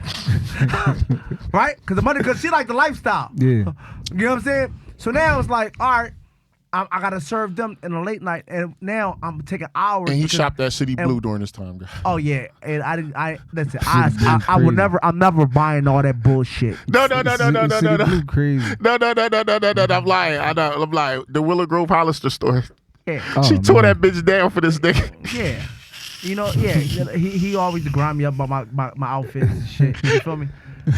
Right? Because she like the lifestyle. Yeah. You know what I'm saying? So now it's like, all right, I got to serve them in a late night, and now I'm taking hours. And he shopped that City Blue during this time, guys. Oh yeah, and listen, I'm never buying all that bullshit. No. Blue crazy. No. I'm lying. I'm lying. The Willow Grove Hollister store. Yeah. She tore that bitch down for this nigga. Yeah. You know, he always grind me up about my outfits and shit. You feel me?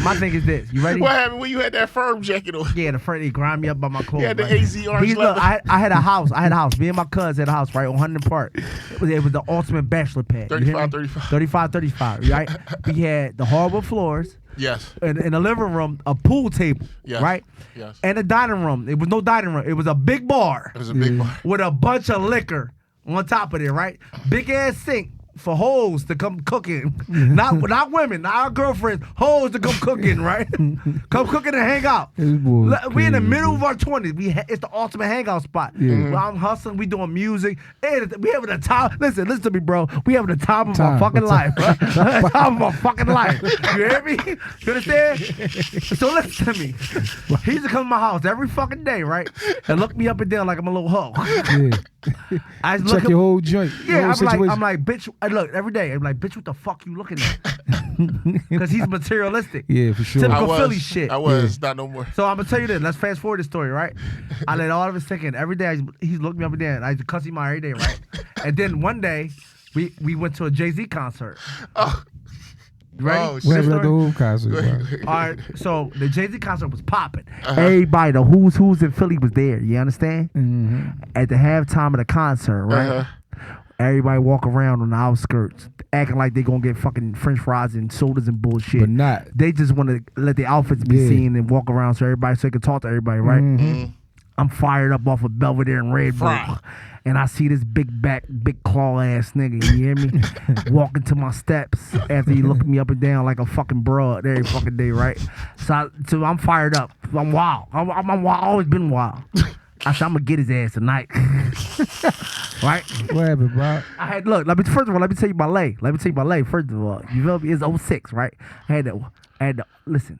My thing is this. You ready? What happened when you had that firm jacket on? Yeah, the front he grind me up by my clothes. Yeah, the AZ orange leather. I had a house. Me and my cousin had a house right on 100 Park. It was the ultimate bachelor pad. 35, right? We had the hardwood floors. Yes. And in the living room, a pool table. Yes. Right? Yes. And a dining room. It was no dining room. It was a big bar. It was a big bar. With a bunch of liquor on top of it, right? Big ass sink for hoes to come cooking. Not women, not our girlfriends. Hoes to come cooking, right? Come cooking and hang out. We in the middle of our 20s. It's the ultimate hangout spot. Yeah. Well, I'm hustling. We doing music. We having a time. Listen to me, bro. We having a time of our fucking life. Time of our fucking life. You hear me? You understand? So listen to me. He used to come to my house every fucking day, right? And look me up and down like I'm a little hoe. Yeah. I Check your whole joint. Yeah, I'm like, bitch. I look every day. I'm like, bitch, what the fuck you looking at? Because he's materialistic. Yeah, for sure. Typical Philly shit. I was not no more. So I'm gonna tell you this. Let's fast forward the story, right? I let all of his thinking every day. He's looking me up and down. I used to cuss him out every day, right? And then one day, we went to a Jay-Z concert. Oh. Ready? Oh, We have the whole concert. All right, so the Jay-Z concert was popping. Everybody, the who's in Philly was there. You understand? Mm-hmm. At the halftime of the concert, right? Everybody walk around on the outskirts, acting like they gonna get fucking French fries and sodas and bullshit. But not. They just want to let their outfits be seen and walk around so they can talk to everybody, right? Mm-hmm. I'm fired up off of Belvedere and Red Bull. And I see this big claw ass nigga, you hear me? Walking to my steps after he looked me up and down like a fucking broad every fucking day, right? So I'm fired up. I'm wild. I'm wild. Always been wild. I said, I'm gonna get his ass tonight. Right? What happened, bro? First of all, let me tell you my lay. First of all, you feel me? It's 06, right? I had to listen,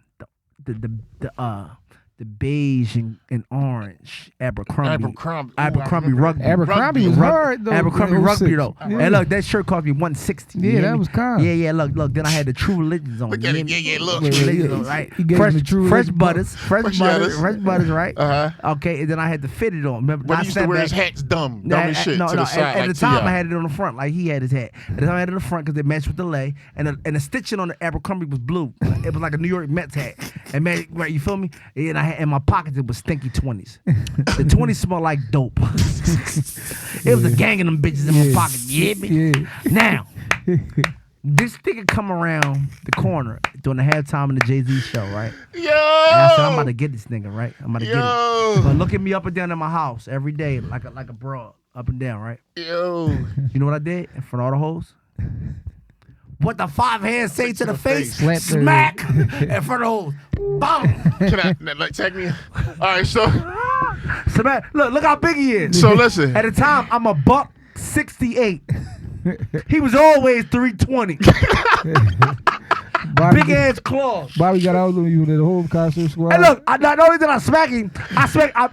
the beige and orange Abercrombie rugby. Abercrombie was hard though. Abercrombie rugby though. Yeah. And look, that shirt cost me $160. Yeah, that was kind. Yeah. Look. Then I had the True Religions on. Look at it. Yeah. Look. True Religions, right? He gave me the True fresh Religion butters, right? Okay, and then I had to fit it on. Remember, But he used to wear his hats dumb as shit to the side. At the time, I had it on the front, like he had his hat. At the time, I had it on the front because it matched with the lay, and the stitching on the Abercrombie was blue. It was like a New York Mets hat. And man, right, you feel me? And I had in my pockets it was stinky 20s. The 20s smelled like dope. It was a gang of them bitches in my pocket. Yeah, Now, this nigga come around the corner during the halftime of the Jay-Z show, right? Yo! And I said, I'm about to get this nigga, right? I'm about to get him. But look at me up and down in my house every day like a broad, up and down, right? Yo! You know what I did in front of all the hoes? What the 5 hands say to the face? Smack in front of the hoes. Boom! Can I like tag me? All right, so look how big he is. So listen. At the time, I'm a $168. He was always 320. Big ass claws. Bobby got out on you the whole concert squad. Hey, look, not only did I smack him,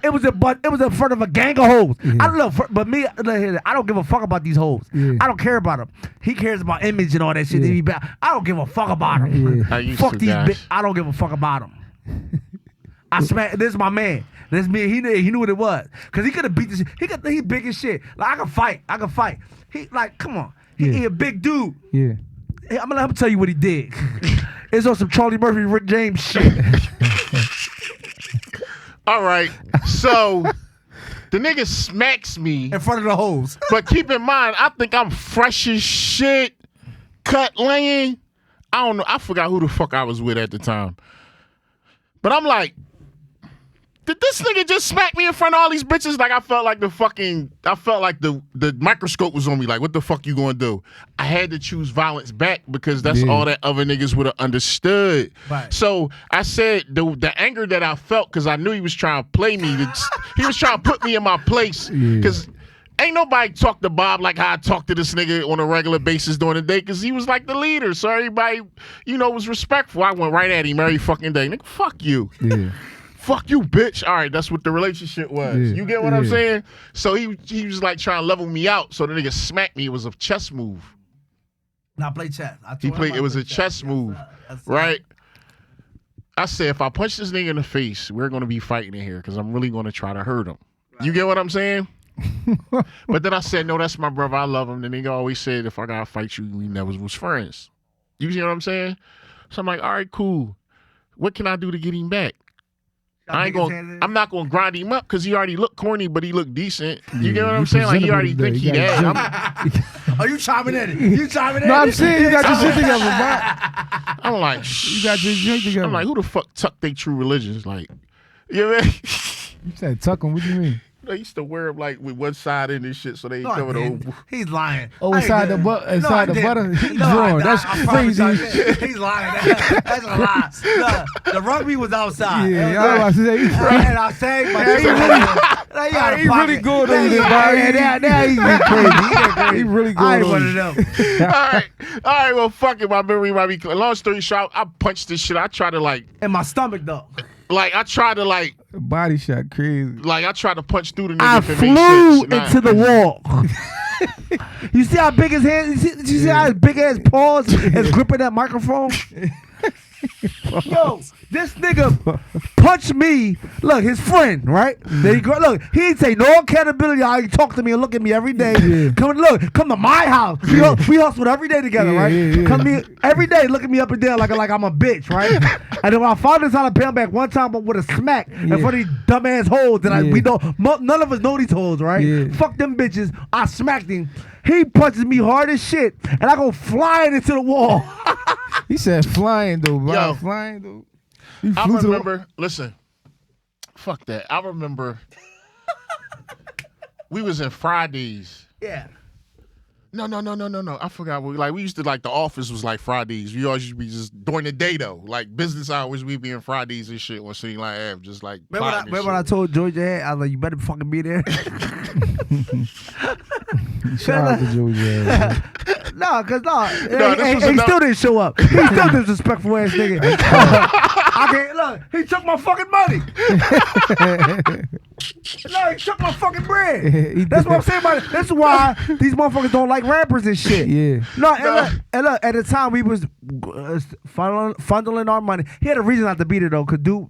it was in front of a gang of hoes. Yeah. I don't know, but me, I don't give a fuck about these hoes. Yeah. I don't care about them. He cares about image and all that shit. Yeah. I don't give a fuck about them. Yeah. Fuck these bitches. I don't give a fuck about them. I smack. This is my man. This me. He knew what it was. Cause he could have beat this. He big as shit. Like I can fight. He like, come on. He a big dude. Yeah. Hey, I'm gonna let him tell you what he did. It's on some Charlie Murphy, Rick James shit. all right, so the nigga smacks me In front of the hoes. but keep in mind, I think I'm fresh as shit, cut laying. I don't know. I forgot who the fuck I was with at the time. But I'm like, did this nigga just smack me in front of all these bitches? Like I felt like the microscope was on me. Like, what the fuck you gonna do? I had to choose violence back because that's all that other niggas would have understood. Right. So I said the anger that I felt because I knew he was trying to play me. He was trying to put me in my place because ain't nobody talk to Bob like how I talk to this nigga on a regular basis during the day because he was like the leader. So everybody, was respectful. I went right at him every fucking day. Nigga, fuck you. Yeah. Fuck you, bitch. All right, that's what the relationship was. Yeah, You get what I'm saying? So he was like trying to level me out. So the nigga smacked me. It was a chess move. Now play chess. It was a chess move, right? I said, if I punch this nigga in the face, we're going to be fighting in here because I'm really going to try to hurt him. Right. You get what I'm saying? But then I said, no, that's my brother. I love him. The nigga always said, if I got to fight you, we never was friends. You see what I'm saying? So I'm like, all right, cool. What can I do to get him back? I'm not gonna grind him up because he already looked corny, but he looked decent. You get what I'm saying? Like he already think he that. Are you chiming in it? No, I'm saying you got your shit together, bro. I'm like, You got your shit together. I'm like, who the fuck tuck they true religions? Like, you know what I mean? You said tuck them. What do you mean? They used to wear them like with one side in this shit, so they cover the whole. He's lying. Oh, inside the button. He's drawing. That's crazy. He's lying. That's a lie. The rugby was outside. Yeah, I was about to say. And I sang, He really good on this, Bobby. Now he's getting crazy. He really good I ain't on one of them. All right. Well, fuck it. My memory might be clear. Long story short, I punched this shit. I tried to in my stomach though. Body shot crazy. Like I tried to punch through the nigga. I if it flew made sense. into the wall. You see how big his hands? You see how his big ass paws is gripping that microphone? Yo, this nigga punched me. Look, his friend, right? There you go. Look, he ain't take no accountability. How he talk to me and look at me every day. Yeah. Come to my house. We hustled every day together, right? Yeah. Come to me every day, look at me up and down like I'm a bitch, right? And then when I finally tried to pay him back one time, but with a smack in front of these dumbass hoes that we know, none of us know these hoes, right? Yeah. Fuck them bitches. I smacked him. He punches me hard as shit, and I go flying into the wall. He said flying though, bro. Yo, flying though. I remember. Listen, fuck that. I remember. We was in Fridays. Yeah. No. I forgot. We used to the office was like Fridays. We always used to be just during the day though, like business hours. We be in Fridays and shit on City Line Ave, just like. Remember when I told Georgia, I was like, you better fucking be there. Shout out to Georgia. No, he still didn't show up. He still disrespectful ass nigga. Look, he took my fucking money. No, he took my fucking bread. That's what I'm saying about it. That's why these motherfuckers don't like rappers and shit. Yeah. No, and look, at the time we was funneling our money. He had a reason not to beat it though, cause do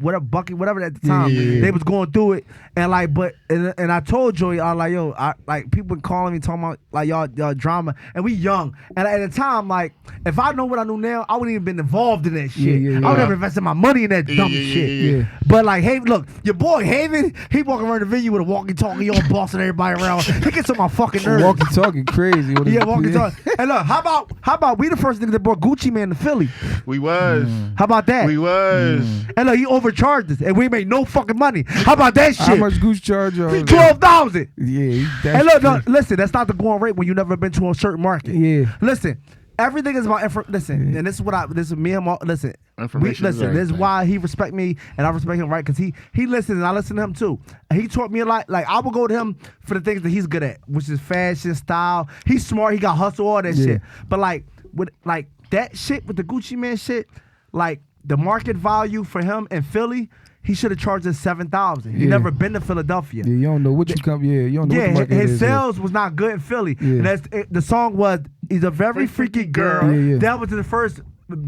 whatever bucket, whatever at the time they was going through it, and like, but and I told Joey, I was like, yo, like people been calling me talking about like y'all drama, and we young, and at the time, like, if I know what I knew now, I wouldn't even been involved in that shit. I would never invested my money in that dumb shit. But like, hey, look, your boy Haven, he walking around the venue with a walkie-talkie, all bossing everybody around. He gets on my fucking nerves. Walkie-talkie crazy. Yeah, walkie-talkie. And look, how about we the first nigga that brought Gucci Man to Philly? We was. How about that? We was. And look, he overcharged us, and we made no fucking money. How about that shit? How much Gucci charge? $12,000. Yeah. And look, no, listen, that's not the going rate when you never been to a certain market. Yeah. Listen, everything is about listen, and this is me and my listen. This is why he respect me and I respect him, right? Because he listens and I listen to him too. And he taught me a lot. Like, I would go to him for the things that he's good at, which is fashion, style. He's smart. He got hustle, all that shit. But like with like that shit with the Gucci Man shit, like the market value for him in Philly, he should have charged us $7,000. He never been to Philadelphia. Yeah, you don't know what you come. Yeah, you don't know. What the market his is, sales was not good in Philly. Yeah. And the song was "He's a very freaky girl." Yeah. That was the first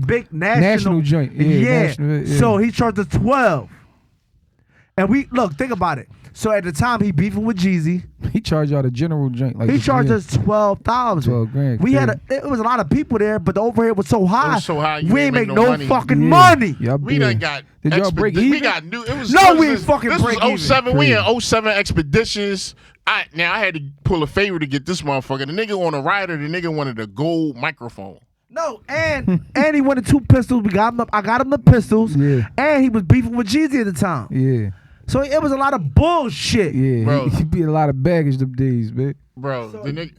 big national joint. Yeah. So he charged us 12. And we look, think about it. So at the time he beefing with Jeezy. He charged y'all the general joint. Like he charged us $12,000. $12,000. We had it was a lot of people there, but the overhead was so high. It was so high. We ain't make no fucking money. We done got. Did y'all break even? We got new. It was we ain't fucking break even. This was 07. We had 07 expeditions. I had to pull a favor to get this motherfucker. The nigga on a rider. The nigga wanted a gold microphone. No, and he wanted 2 pistols. I got him the pistols. Yeah. And he was beefing with Jeezy at the time. Yeah. So it was a lot of bullshit. Yeah, bro. He beat a lot of baggage them days, man. Bro, the nigga.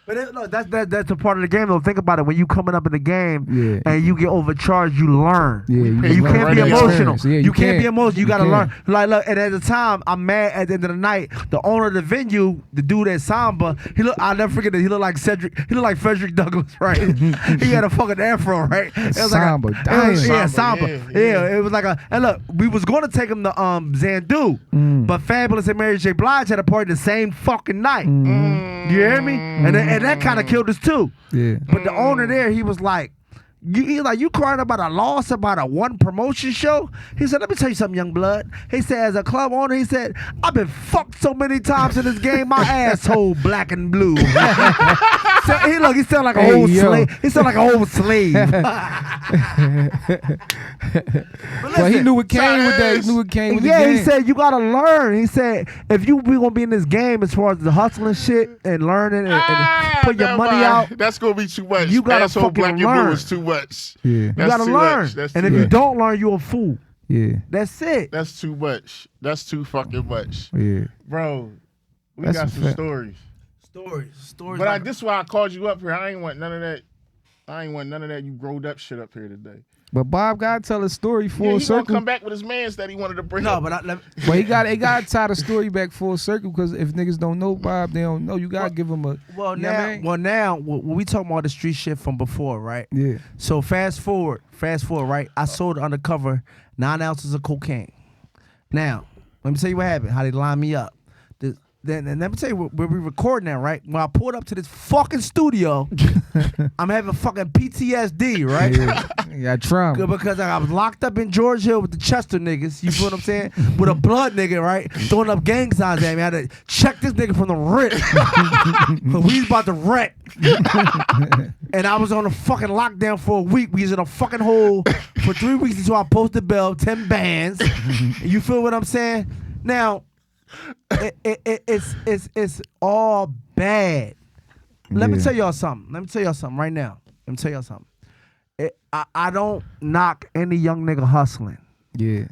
But look, that's a part of the game though. Think about it. When you coming up in the game and you get overcharged, you learn. Yeah, you can't be emotional. Yeah, you can't be emotional. You gotta learn. Like, look, and at the time, I'm mad. At the end of the night, the owner of the venue, the dude at Samba, I'll never forget it. He looked like Cedric. He looked like Frederick Douglass, right? He had a fucking afro, right? It was Samba, like Samba. Yeah, it was like a. And look, we was gonna take him to Zandu, but Fabulous and Mary J. Blige had a party the same fucking night. You hear me? And that kind of killed us too. Yeah. But the owner there, he was like, you crying about a loss about a one promotion show? He said, let me tell you something, young blood. He said, as a club owner, he said, I've been fucked so many times in this game, my asshole black and blue. So he sound like an old slave. He sound like an old slave. Well, he knew what came with that. He knew what came with the game. He said, you gotta learn. He said, if we gonna be in this game as far as the hustling shit and learning and put your money out, that's gonna be too much. You gotta asshole fucking black and learn. blue is too much. Yeah. You gotta learn. And if you don't learn, you're a fool. Yeah. That's it. That's too much. That's too fucking much. Yeah. Bro, we got some stories. Stories. But this is why I called you up here. I ain't want none of that. You growed up shit up here today. But Bob gotta tell a story full he circle. Gonna come back with his mans that he wanted to bring up. But he got tie the story back full circle, because if niggas don't know Bob, they don't know. You gotta give them a. Now when we talking about the street shit from before, right? Yeah. So fast forward, right? I sold undercover 9 ounces of cocaine. Now, let me tell you what happened. How they lined me up. Then let me tell you where we recording that, right? When I pulled up to this fucking studio, I'm having fucking PTSD, right? Yeah, trauma. Because I was locked up in George Hill with the Chester niggas, you feel what I'm saying? With a blood nigga, right? Throwing up gang signs at me. I had to check this nigga from the rip. We was about to wreck. And I was on a fucking lockdown for a week. We was in a fucking hole for 3 weeks until I posted bail, 10 bands. You feel what I'm saying? Now, it's all bad. Let me tell y'all something. Right now. Let me tell y'all something. I don't knock any young nigga hustling. Yeah.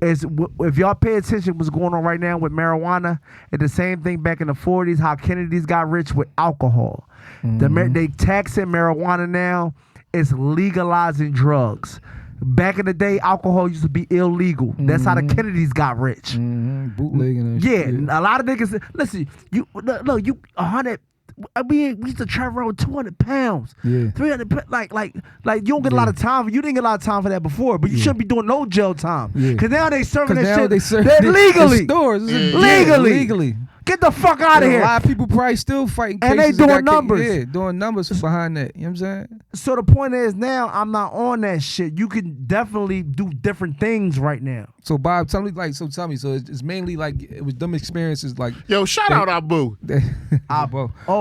If y'all pay attention what's going on right now with marijuana, it's the same thing back in the 40s, how Kennedys got rich with alcohol. They taxing marijuana now. It's legalizing drugs. Back in the day, alcohol used to be illegal. That's how the Kennedys got rich. Bootlegging and shit. Yeah, a lot of niggas. Listen, you 100 we used to travel around with 200 pounds, Yeah. 300, like you don't get a lot of time. You didn't get a lot of time for that before, but you shouldn't be doing no jail time. Because now they serving that shit. They serve legally. in stores. Legally. Get the fuck out of here. A lot of people probably still fighting and cases. They doing numbers. Yeah, doing numbers behind that. You know what I'm saying? So the point is now I'm not on that shit. You can definitely do different things right now. So Bob, tell me. So it's mainly like it was them experiences. Like yo, shout out Abu. Abu. I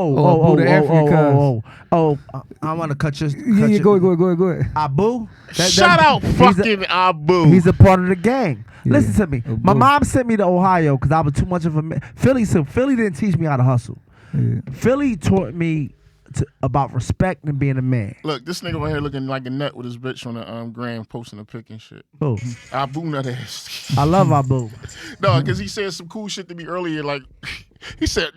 want to cut your. Yeah, go ahead. Abu. Shout out fucking Abu. He's a part of the gang. Yeah. Listen to me. My mom sent me to Ohio because I was too much of a Philly didn't teach me how to hustle. Yeah. Philly taught me about respect and being a man. Look, this nigga right here looking like a nut with his bitch on the gram posting a pic and shit. Oh. Abu nut ass. I love Abu. No, because he said some cool shit to me earlier. Like, he said,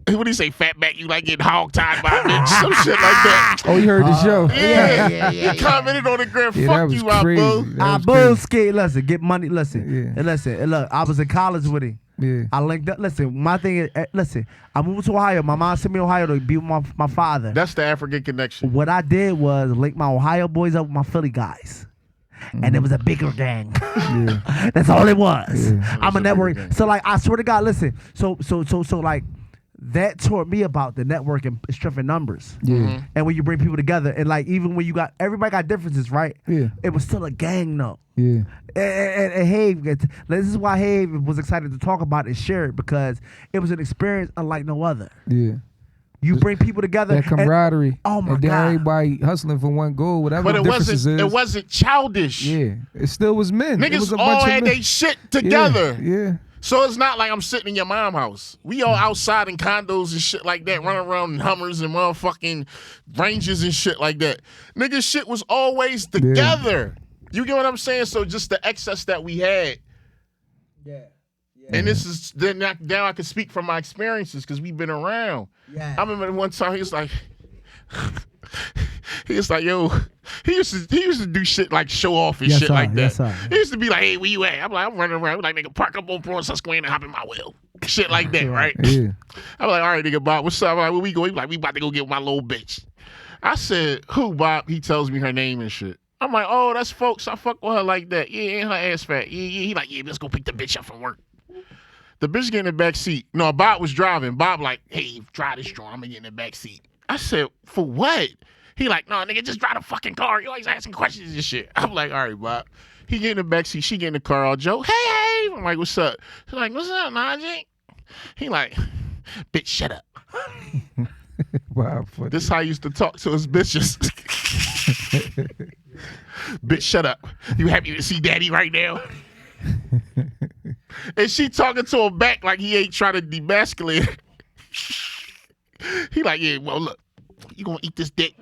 what did he say? Fat back, you like getting hog-tied by a bitch. Some shit like that. Oh, you heard the show. Yeah. He commented on the gram. Fuck you, Abu. Abu scared. Listen, get money. Listen. And listen. And look, I was in college with him. Yeah. I linked up. Listen, my thing is, listen, I moved to Ohio. My mom sent me to Ohio to be with my father. That's the African connection. What I did was link my Ohio boys up with my Philly guys. And it was a bigger gang. Yeah. That's all it was. Yeah. I'm a network. So like, I swear to God, listen. So like, that taught me about the network and strength in numbers. Yeah. And when you bring people together, and like even when everybody got differences, right? Yeah. It was still a gang though. Yeah. And Have, this is why Have was excited to talk about it and share it, because it was an experience unlike no other. Yeah. You bring people together. That camaraderie. Oh my and then God. everybody hustling for one goal, whatever But the differences is. it wasn't childish. Yeah. It still was men. It was Niggas a all bunch had of men. they shit together. Yeah. So it's not like I'm sitting in your mom's house. We all outside in condos and shit like that, running around in Hummers and motherfucking Rangers and shit like that. Nigga, shit was always together. You get what I'm saying? So just the excess that we had. Yeah. And this is, then now I can speak from my experiences because we've been around. Yeah. I remember one time he was like, yo, he used to do shit like show off and shit like that. He used to be like, hey, where you at? I'm like, I'm running around. Like, nigga, park up on Broad Susquehanna and hop in my wheel. Shit like that, right? Yeah. I'm like, all right, nigga, Bob, what's up? I'm like, where we go? He like, we about to go get my little bitch. I said, who, Bob? He tells me her name and shit. I'm like, oh, that's folks. I fuck with her like that. Yeah, her ass fat. Yeah. He like, yeah, let's go pick the bitch up from work. The bitch get in the back seat. No, Bob was driving. Bob like, hey, drive this joint. I'm gonna get in the back seat. I said, for what? He like, no, nigga, just drive the fucking car. You always asking questions and shit. I'm like, all right, Bob. He get in the back seat. She get in the car all Joe. Hey. I'm like, what's up? She's like, what's up, Najee? He like, bitch, shut up. Wow. This how I used to talk to his bitches. Bitch, shut up. You happy to see daddy right now? And she talking to him back like he ain't trying to demasculate her. He like, yeah, well, look, you gonna eat this dick?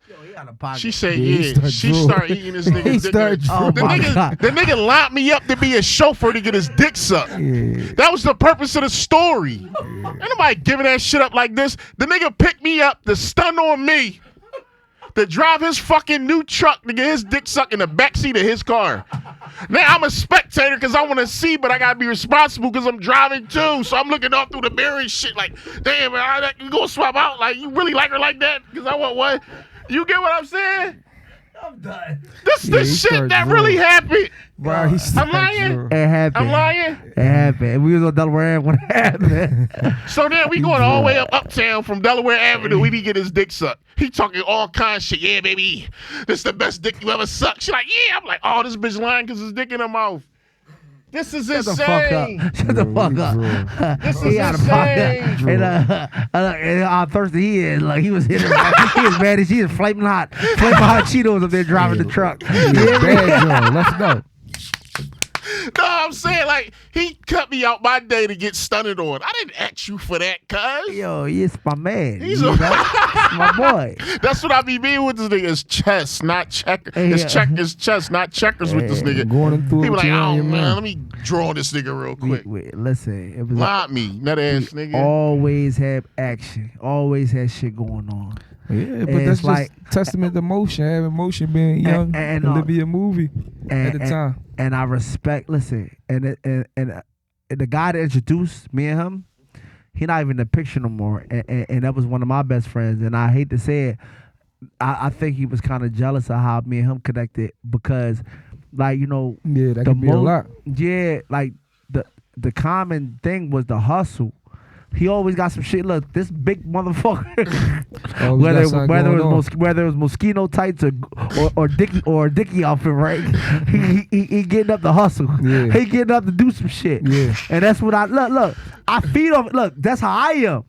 Yo, he out of pocket. She said, yeah. She started eating this nigga's dick. The nigga locked me up to be a chauffeur to get his dick sucked. Yeah. That was the purpose of the story. Yeah. Ain't nobody giving that shit up like this. The nigga picked me up to stun on me, to drive his fucking new truck to get his dick sucked in the backseat of his car. Now I'm a spectator because I want to see, but I gotta be responsible because I'm driving too. So I'm looking off through the mirror and shit like, damn, man, you gonna swap out? Like, you really like her like that? Because I want one. You get what I'm saying? I'm done. This the shit that really happened. Wow, I'm lying. It happened. I'm lying. It happened. We was on Delaware Avenue when it happened. So then we going all the way up uptown from Delaware Avenue. We didn't get his dick sucked. He talking all kinds of shit. Yeah, baby, this is the best dick you ever sucked. She like, yeah. I'm like, oh, this bitch lying because his dick in her mouth. This is insane. Shut the fuck up. This is insane. And on Thursday, he was hitting. He was mad as she was flaming hot Cheetos up there driving the truck. Let's go. No, I'm saying, like, he cut me out my day to get stunned on. I didn't ask you for that, cuz. Yo, it's my man. He's my boy. That's what I be mean with this nigga. It's chess, not checker. It's chess, not checkers with this nigga. Going through he be like, oh, man, let me draw this nigga real quick. Wait, listen. It was not me, nut ass nigga. Always have action. Always had shit going on. Yeah, but that's like testament to motion. Having motion, being young, and Olivia movie at the time. And I respect. Listen, and the guy that introduced me and him, he not even in the picture no more. And that was one of my best friends. And I hate to say it, I think he was kind of jealous of how me and him connected because, like, you know, yeah, that could be a lot. Yeah, like the common thing was the hustle. He always got some shit. Look, this big motherfucker. whether it was mosquito tights or Dickie outfit, right? he getting up to hustle. Yeah. He getting up to do some shit. Yeah. And that's what I look. I feed off. Look, that's how I am.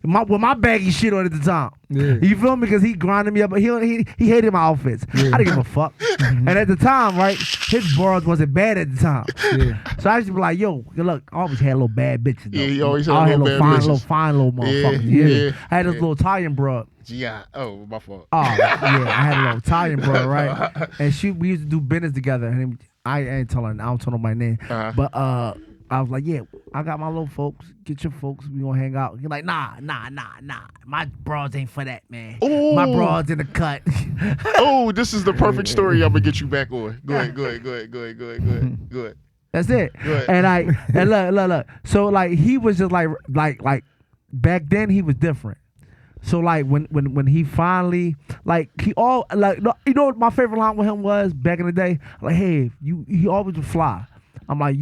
With my baggy shit on at the time. Yeah. You feel me? Because he grinded me up. He hated my outfits. Yeah. I didn't give a fuck. And at the time, right, his bras wasn't bad at the time. Yeah. So I used to be like, yo, look, I always had little bad bitches. Though. Yeah, you always had little fine little motherfuckers. Yeah. I had this little Italian broad. Yeah. Oh, my fault. Oh, yeah. I had a little Italian broad, right? And we used to do business together. And I ain't telling her. I don't tell her my name. But I was like, yeah, I got my little folks. Get your folks. We gonna hang out. He's like, nah. My bras ain't for that, man. Ooh. My bras in the cut. Oh, this is the perfect story. I'm gonna get you back on. Go ahead. That's it. And look. So like he was just like back then he was different. So like when he finally like you know what my favorite line with him was back in the day? Like, hey, he always would fly. I'm like,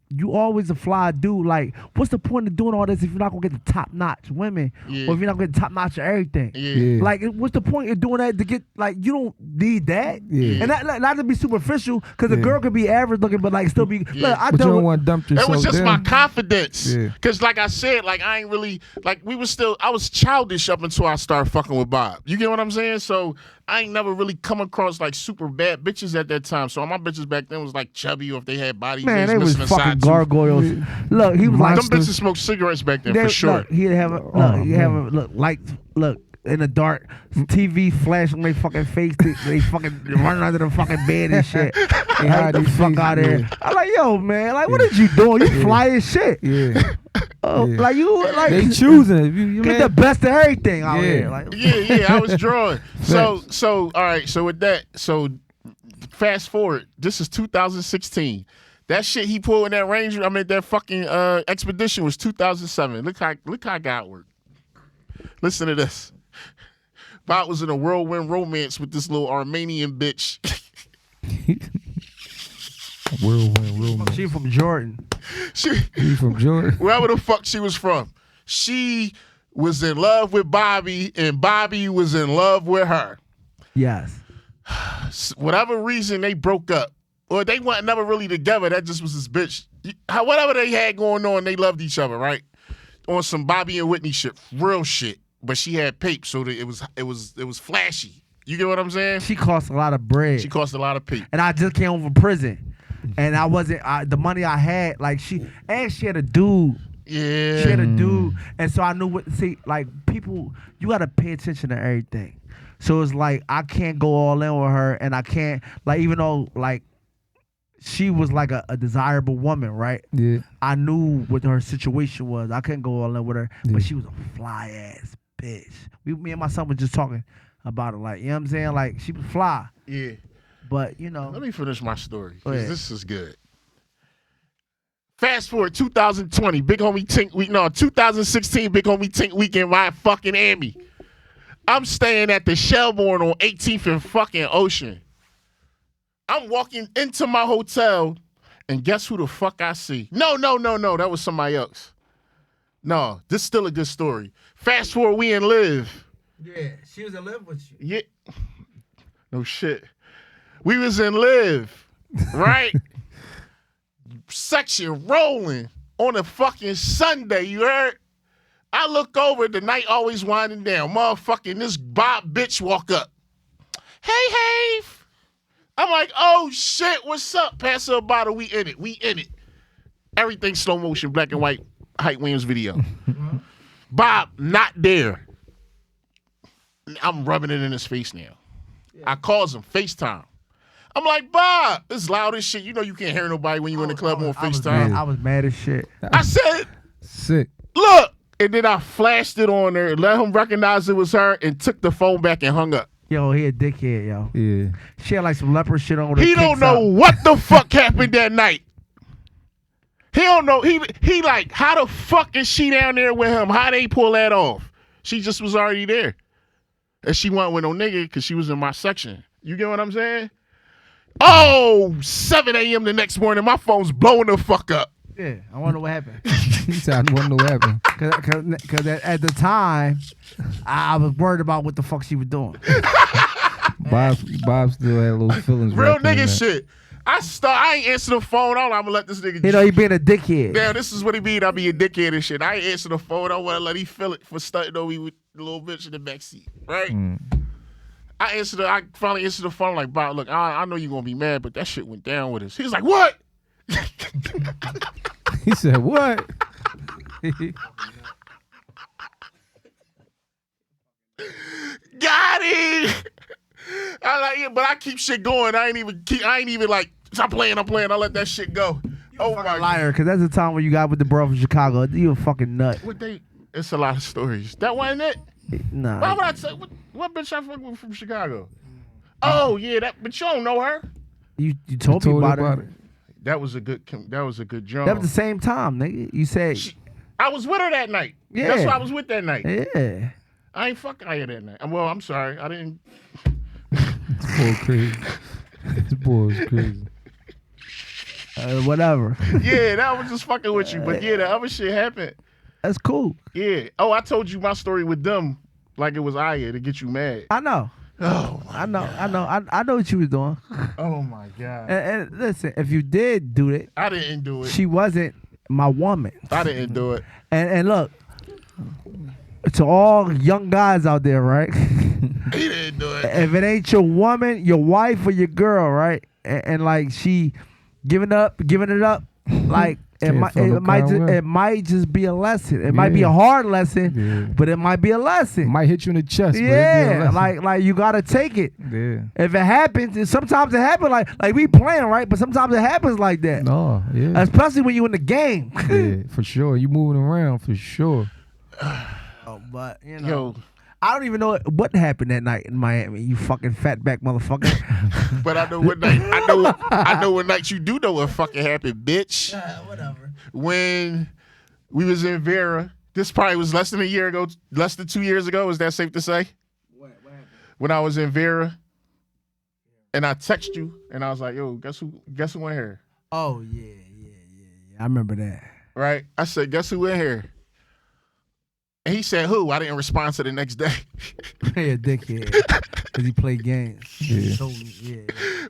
you always a fly dude. Like, what's the point of doing all this if you're not gonna get the top notch women, or if you're not gonna get the top notch of everything? Yeah. Like, what's the point of doing that to get like you don't need that? Yeah. And that not to be superficial, because a girl could be average looking, but like still be. Yeah. Look, but you don't want to dump yourself. It was just down. my confidence. Yeah. Cause like I said, like I ain't really like I was childish up until I started fucking with Bob. You get what I'm saying? So I ain't never really come across like super bad bitches at that time. So all my bitches back then was like chubby, or if they had bodies, they was was fucking gargoyles. Yeah. Look, he was like them bitches smoked cigarettes back then for sure. Look, he'd have lights in the dark, TV flash on their fucking face. They fucking running under the fucking bed and shit. They hide the fuck out of there. I'm like, yo, man, like what is you doing? You fly as shit. Yeah. Like you like they choosing. You get the best of everything out here. Like, I was drawing. So all right. So with that, fast forward. This is 2016. That shit he pulled in that Ranger, that fucking expedition was 2007. Look how God worked. Listen to this. Bob was in a whirlwind romance with this little Armenian bitch. Whirlwind romance. She from Jordan. She from Jordan. Wherever the fuck she was from. She was in love with Bobby, and Bobby was in love with her. Yes. Whatever reason they broke up. Or they weren't never really together. That just was his bitch. Whatever they had going on, they loved each other, right? On some Bobby and Whitney shit, real shit. But she had pape, so that it was flashy. You get what I'm saying? She cost a lot of bread. She cost a lot of pape. And I just came home from prison, and I wasn't the money I had. Like she had a dude. Yeah. She had a dude, and so I knew like people, you gotta pay attention to everything. So it's like I can't go all in with her, and I can't like even though like. She was like a desirable woman, right? Yeah. I knew what her situation was. I couldn't go all in with her, but she was a fly ass bitch. Me and my son were just talking about it, like, you know what I'm saying? Like, she was fly. Yeah. But, you know. Let me finish my story, because this is good. Fast forward 2020, Big Homie Tink Week. No, 2016 Big Homie Tink Weekend, my fucking Emmy. I'm staying at the Shelbourne on 18th and fucking Ocean. I'm walking into my hotel, and guess who the fuck I see? No. That was somebody else. No, this is still a good story. Fast forward, we in Live. Yeah, she was in Live with you. Yeah. No shit. We was in Live, right? Section rolling on a fucking Sunday, you heard? I look over, the night always winding down. Motherfucking this Bob bitch walk up. Hey, Have. I'm like, oh shit, what's up? Pass her a bottle, we in it. Everything slow motion, black and white, Hype Williams video. Bob, not there. I'm rubbing it in his face now. Yeah. I calls him FaceTime. I'm like, Bob, it's loud as shit. You know you can't hear nobody when you in the club on FaceTime. I was mad as shit. I said, sick. Look, and then I flashed it on her, let him recognize it was her, and took the phone back and hung up. Yo, he a dickhead, yo. Yeah. She had like some leopard shit on her. He don't know what the fuck happened that night. He don't know. He like, how the fuck is she down there with him? How they pull that off? She just was already there. And she went with no nigga because she was in my section. You get what I'm saying? Oh, 7 a.m. the next morning, my phone's blowing the fuck up. Yeah, I wonder what happened. He said, I want to know what happened. Because at the time, I was worried about what the fuck she was doing. Bob still had little feelings. Real nigga shit. I ain't answer the phone. I'm gonna let this nigga. You know, he being a dickhead. Damn, this is what he mean. I be a dickhead and shit. I ain't answer the phone. I want to let him feel it for stunting on me with the little bitch in the backseat, right? I finally answered the phone like, Bob, look, I know you're gonna be mad, but that shit went down with us. He was like, what? He said, what? Got it. I like it, but I keep shit going. I ain't even like, stop playing, I'm playing. I let that shit go. Oh my liar, because that's the time when you got with the bro from Chicago. You a fucking nut. It's a lot of stories. That wasn't it? Nah. Why would I say what bitch I fuck with from Chicago? Oh yeah, but you don't know her. You told me about it. That was a good jump. That was the same time, nigga. You said I was with her that night. Yeah. That's who I was with that night. Yeah. I ain't fucking her that night. Well, I'm sorry. I didn't. This boy crazy. This boy is crazy. Whatever. Yeah, that was just fucking with you. But yeah, the other shit happened. That's cool. Yeah. Oh, I told you my story with them like it was Aya to get you mad. I know. Oh, I know. I know what you was doing. Oh my God. And listen, if you did do it, I didn't do it. She wasn't my woman. I didn't do it. And look, to all young guys out there, right? He didn't do it. If it ain't your woman, your wife, or your girl, right? And like she giving it up, like it might just be a lesson. It might be a hard lesson, but it might be a lesson. It might hit you in the chest. Yeah, like you gotta take it. Yeah. If it happens, and sometimes it happens like we playing, right? But sometimes it happens like that. No, yeah. Especially when you in the game. Yeah, for sure. You moving around for sure. Oh, but you know. I don't even know what happened that night in Miami. You fucking fatback motherfucker. But I know what night. I know what night you do know what fucking happened, bitch. Whatever. When we was in Vera, this probably was less than a year ago, less than 2 years ago. Is that safe to say? What happened? When I was in Vera, and I text you, and I was like, "Yo, guess who in here?" Oh yeah. I remember that. Right? I said, "Guess who in here?" And he said, who? I didn't respond to the next day. Yeah, dickhead. Because he played games. Yeah.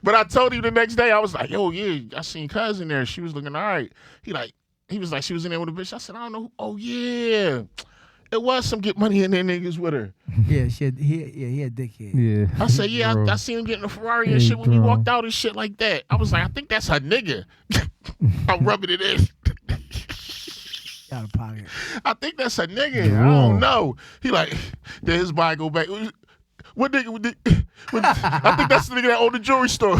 But I told him the next day, I was like, yo, yeah, I seen cousin there. She was looking all right. He was like, she was in there with a bitch. I said, I don't know who. Oh, yeah. It was some get money in there niggas with her. Yeah, he had dickhead. Yeah. I said, yeah, I seen him getting a Ferrari and shit when we walked out and shit like that. I was like, I think that's her nigga. I'm rubbing it in. Out of pocket. I think that's a nigga. I don't know. He like, then his body go back. What nigga? I think that's the nigga that owned the jewelry store.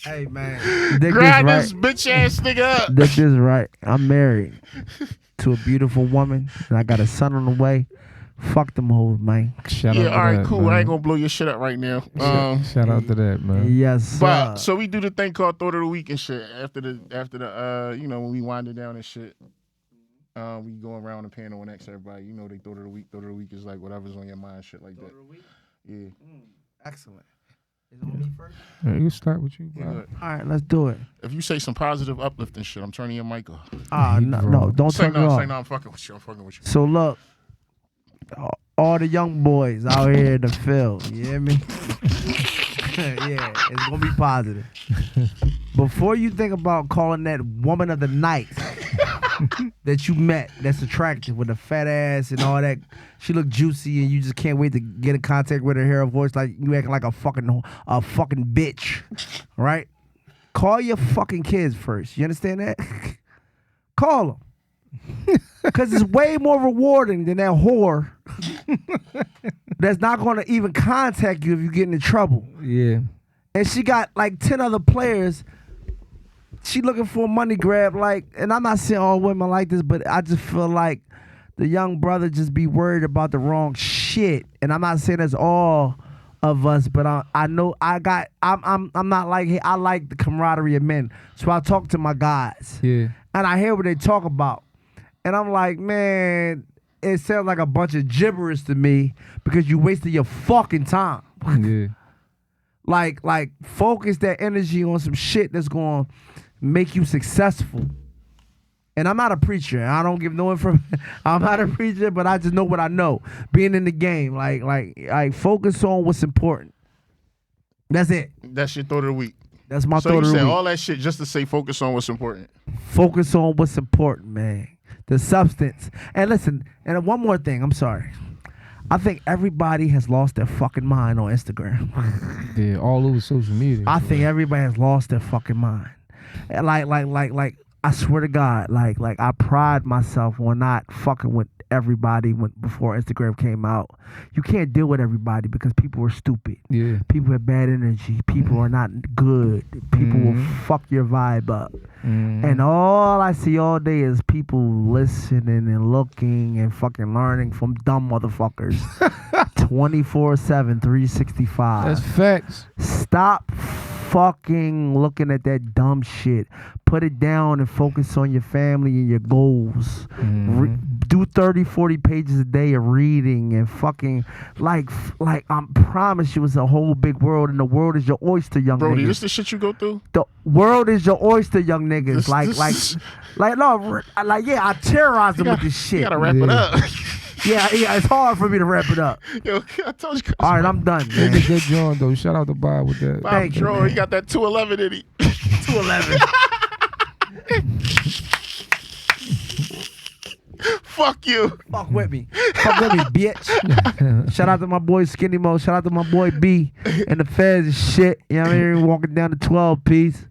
Hey man, grind this bitch ass nigga up. Dick is right. I'm married to a beautiful woman, and I got a son on the way. Fuck them hoes, man. Shout out to all right, that, cool. Man. I ain't gonna blow your shit up right now. Shout out to that, man. Yes. But so we do the thing called Thought of the Week and shit. After the you know, when we wind it down and shit. We go around the panel and ask everybody, you know, they Thought of the Week. Thought of the Week is like whatever's on your mind, shit like that. Thought of the Week? Yeah. Excellent. Is it on me first? Yeah, you start with you, bro. Yeah. All right, let's do it. If you say some positive uplifting shit, I'm turning your mic off. No, don't turn it off. Say no, I'm fucking with you. So look, all the young boys out here in the field, you hear me? Yeah, it's gonna be positive. Before you think about calling that woman of the night that you met, that's attractive with a fat ass and all that, she look juicy and you just can't wait to get in contact with her, hear her voice like you acting like a fucking bitch, right? Call your fucking kids first. You understand that? Call them. Because it's way more rewarding than that whore that's not going to even contact you if you get into trouble. Yeah. And she got like 10 other players. She looking for a money grab, like, and I'm not saying all women like this, but I just feel like the young brother just be worried about the wrong shit. And I'm not saying that's all of us, but I know I'm not like, I like the camaraderie of men. So I talk to my guys. Yeah. And I hear what they talk about. And I'm like, man, it sounds like a bunch of gibberish to me because you wasted your fucking time. Yeah. Like focus that energy on some shit that's going to make you successful. And I'm not a preacher. I don't give no information. I'm not a preacher, but I just know what I know. Being in the game, like focus on what's important. That's it. That's your thought of the week. That's my So thought you of the said week. all that shit just to say focus on what's important. Focus on what's important, man. The substance. And listen, and one more thing. I'm sorry. I think everybody has lost their fucking mind on Instagram. Yeah, all over social media. I think everybody has lost their fucking mind. And like, I swear to God, like I pride myself on not fucking with everybody before Instagram came out. You can't deal with everybody because people are stupid. Yeah. People have bad energy. People are not good. People will fuck your vibe up. And all I see all day is people listening and looking and fucking learning from dumb motherfuckers. 24/7, 365. That's facts. Stop fucking looking at that dumb shit. Put it down and focus on your family and your goals. Do 30, 40 pages a day of reading and fucking like I promise you, it's a whole big world, and the world is your oyster, young Brody, niggas. this the shit you go through? The world is your oyster, young niggas. I terrorize them with this shit. You gotta wrap it up. Yeah, it's hard for me to wrap it up. Yo, I told you. All right, I'm done, man. Good John, though. Shout out to Bob with that. Bob Drawer, he got that 211 in it. 211. Fuck you. Fuck with me. Fuck with me, bitch. Shout out to my boy Skinny Mo. Shout out to my boy B and the feds and shit. You know what I mean? Walking down the 12 piece.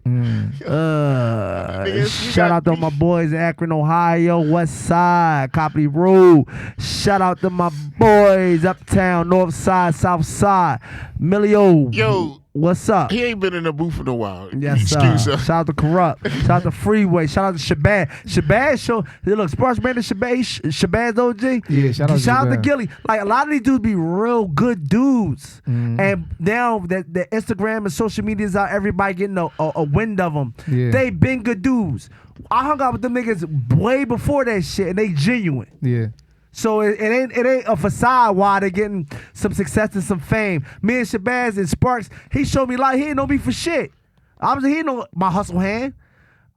Shout out to my boys in Akron, Ohio, West Side, Copley Road. Shout out to my boys uptown, North Side, South Side. Milio. Yo. What's up? He ain't been in the booth in a while. Yes, sir. Excuse him. Shout out to Corrupt. Shout out to Freeway. Shout out to Shabazz. Shabazz show. Look, Sparks Man and Shabazz OG. Yeah, shout out to Shabazz. Gilly. Like, a lot of these dudes be real good dudes. And now that the Instagram and social media is out, everybody getting a wind of them. Yeah. They been good dudes. I hung out with them niggas way before that shit, and they genuine. Yeah. So it ain't a facade why they getting some success and some fame. Me and Shabazz and Sparks, he showed me like he ain't know me for shit. Obviously, he ain't know my hustle hand.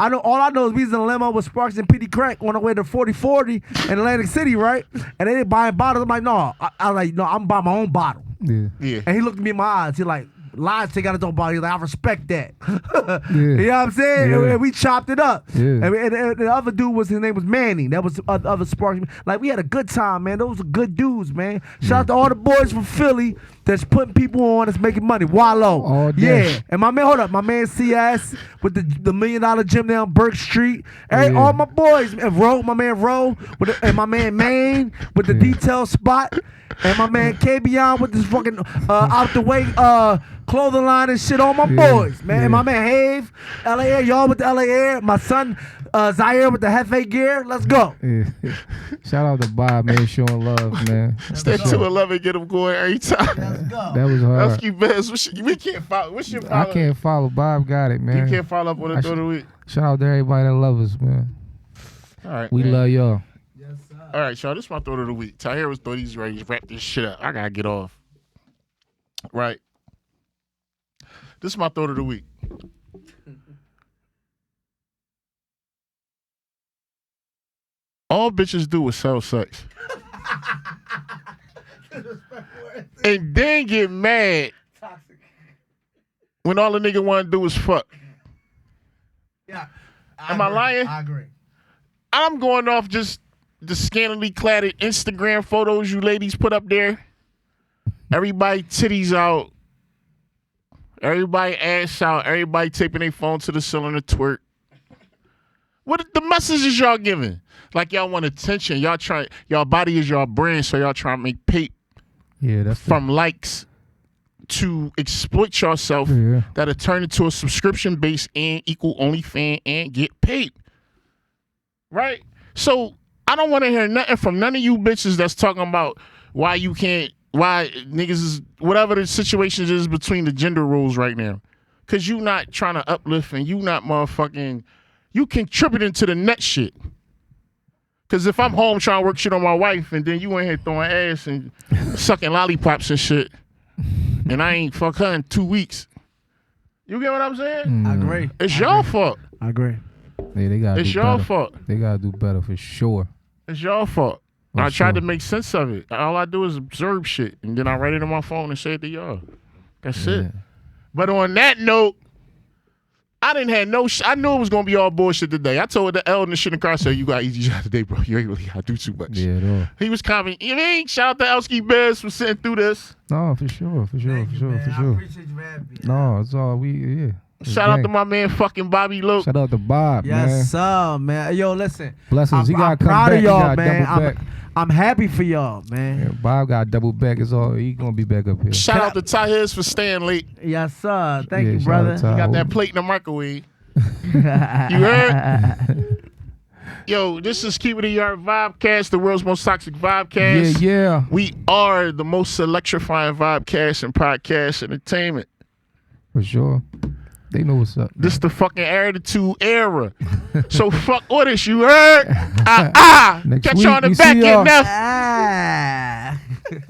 All I know is we was in a limo with Sparks and Petey Crank on the way to 4040 in Atlantic City, right? And they buying bottles. I'm like, no. I was like, no, I'm buying my own bottle. Yeah. And he looked at me in my eyes. He like, lies take out his own bottle. He's like, I respect that. Yeah. You know what I'm saying? Yeah. And we chopped it up. Yeah. And the other dude his name was Manny. That was the other Sparks. Like, we had a good time, man. Those were good dudes, man. Shout out to all the boys from Philly that's putting people on, that's making money. Wallow. All day. Yeah. And my man, hold up, my man CS with the $1 million gym down Burke Street. All my boys. And my man Ro, and my man Maine with the detail spot. And my man K-Beyond with this fucking out the way clothing line and shit. All my boys, man. And my man Have, LA Air, y'all with the LA Air. My son Zaire with the Hefe gear. Let's go. Yeah. Shout out to Bob, man, showing love, man. It's that 211 get him going every time. Let's go. That was hard. Let's keep Bez. We can't follow. What's your follow? I can't follow. Bob got it, man. You can't follow up on the thought of the week. Shout out to everybody that love us, man. All right. We love y'all. All right, y'all. This is my thought of the week. Tahir was thought he's ready to wrap this shit up. I gotta get off. Right. This is my thought of the week. All bitches do is sell sex. And then get mad when all the nigga want to do is fuck. Yeah. Am I lying? I agree. I'm going off just the scantily cladded Instagram photos you ladies put up there. Everybody titties out. Everybody ass out. Everybody taping their phone to the ceiling to twerk. What the messages y'all giving? Like y'all want attention. Y'all body is y'all brand, so y'all trying to make pay from likes to exploit yourself that'll turn into a subscription base and equal OnlyFans and get paid. Right? So I don't want to hear nothing from none of you bitches that's talking about why you can't why niggas is whatever the situation is between the gender roles right now. Cause you not trying to uplift and you not motherfucking, you contributing to the net shit. Cause if I'm home trying to work shit on my wife and then you in here throwing ass and sucking lollipops and shit, and I ain't fuck her in 2 weeks. You get what I'm saying? I agree. It's your fault. I agree. Yeah, they gotta It's do your better. fault. They gotta do better for sure. It's your fault. For I tried sure. to make sense of it. All I do is observe shit, and then I write it on my phone and say it to y'all. That's it. But on that note, I didn't have no. I knew it was gonna be all bullshit today. I told the elder shit in the car, said, "You got easy job today, bro. You ain't really gotta do too much." Yeah, at all. He was commenting. You mean? Shout out to Elsky Bez for sitting through this. No, for sure. Thank you, man. I appreciate you having me. No, it's all yeah. Shout out to my man, fucking Bobby Loke. Shout out to Bob, man. Yes, sir, man. Yo, listen. Blessings. He I'm gotta come proud back. of y'all, he gotta man. double back. I'm happy for y'all, man. Yeah, Bob got double back. It's all. He gonna be back up here. Shout out to Tahir's for staying late. Yes, sir. Thank you, shout brother. out to You got that Ty. plate in the microwave. You heard? Yo, this is Keep It A Yard Vibecast, the world's most toxic vibecast. Yeah. We are the most electrifying vibecast and podcast entertainment. For sure. They know what's up. This the fucking attitude era. So fuck with us, you heard? Next Catch week, you on the we back see end y'all. now. Ah.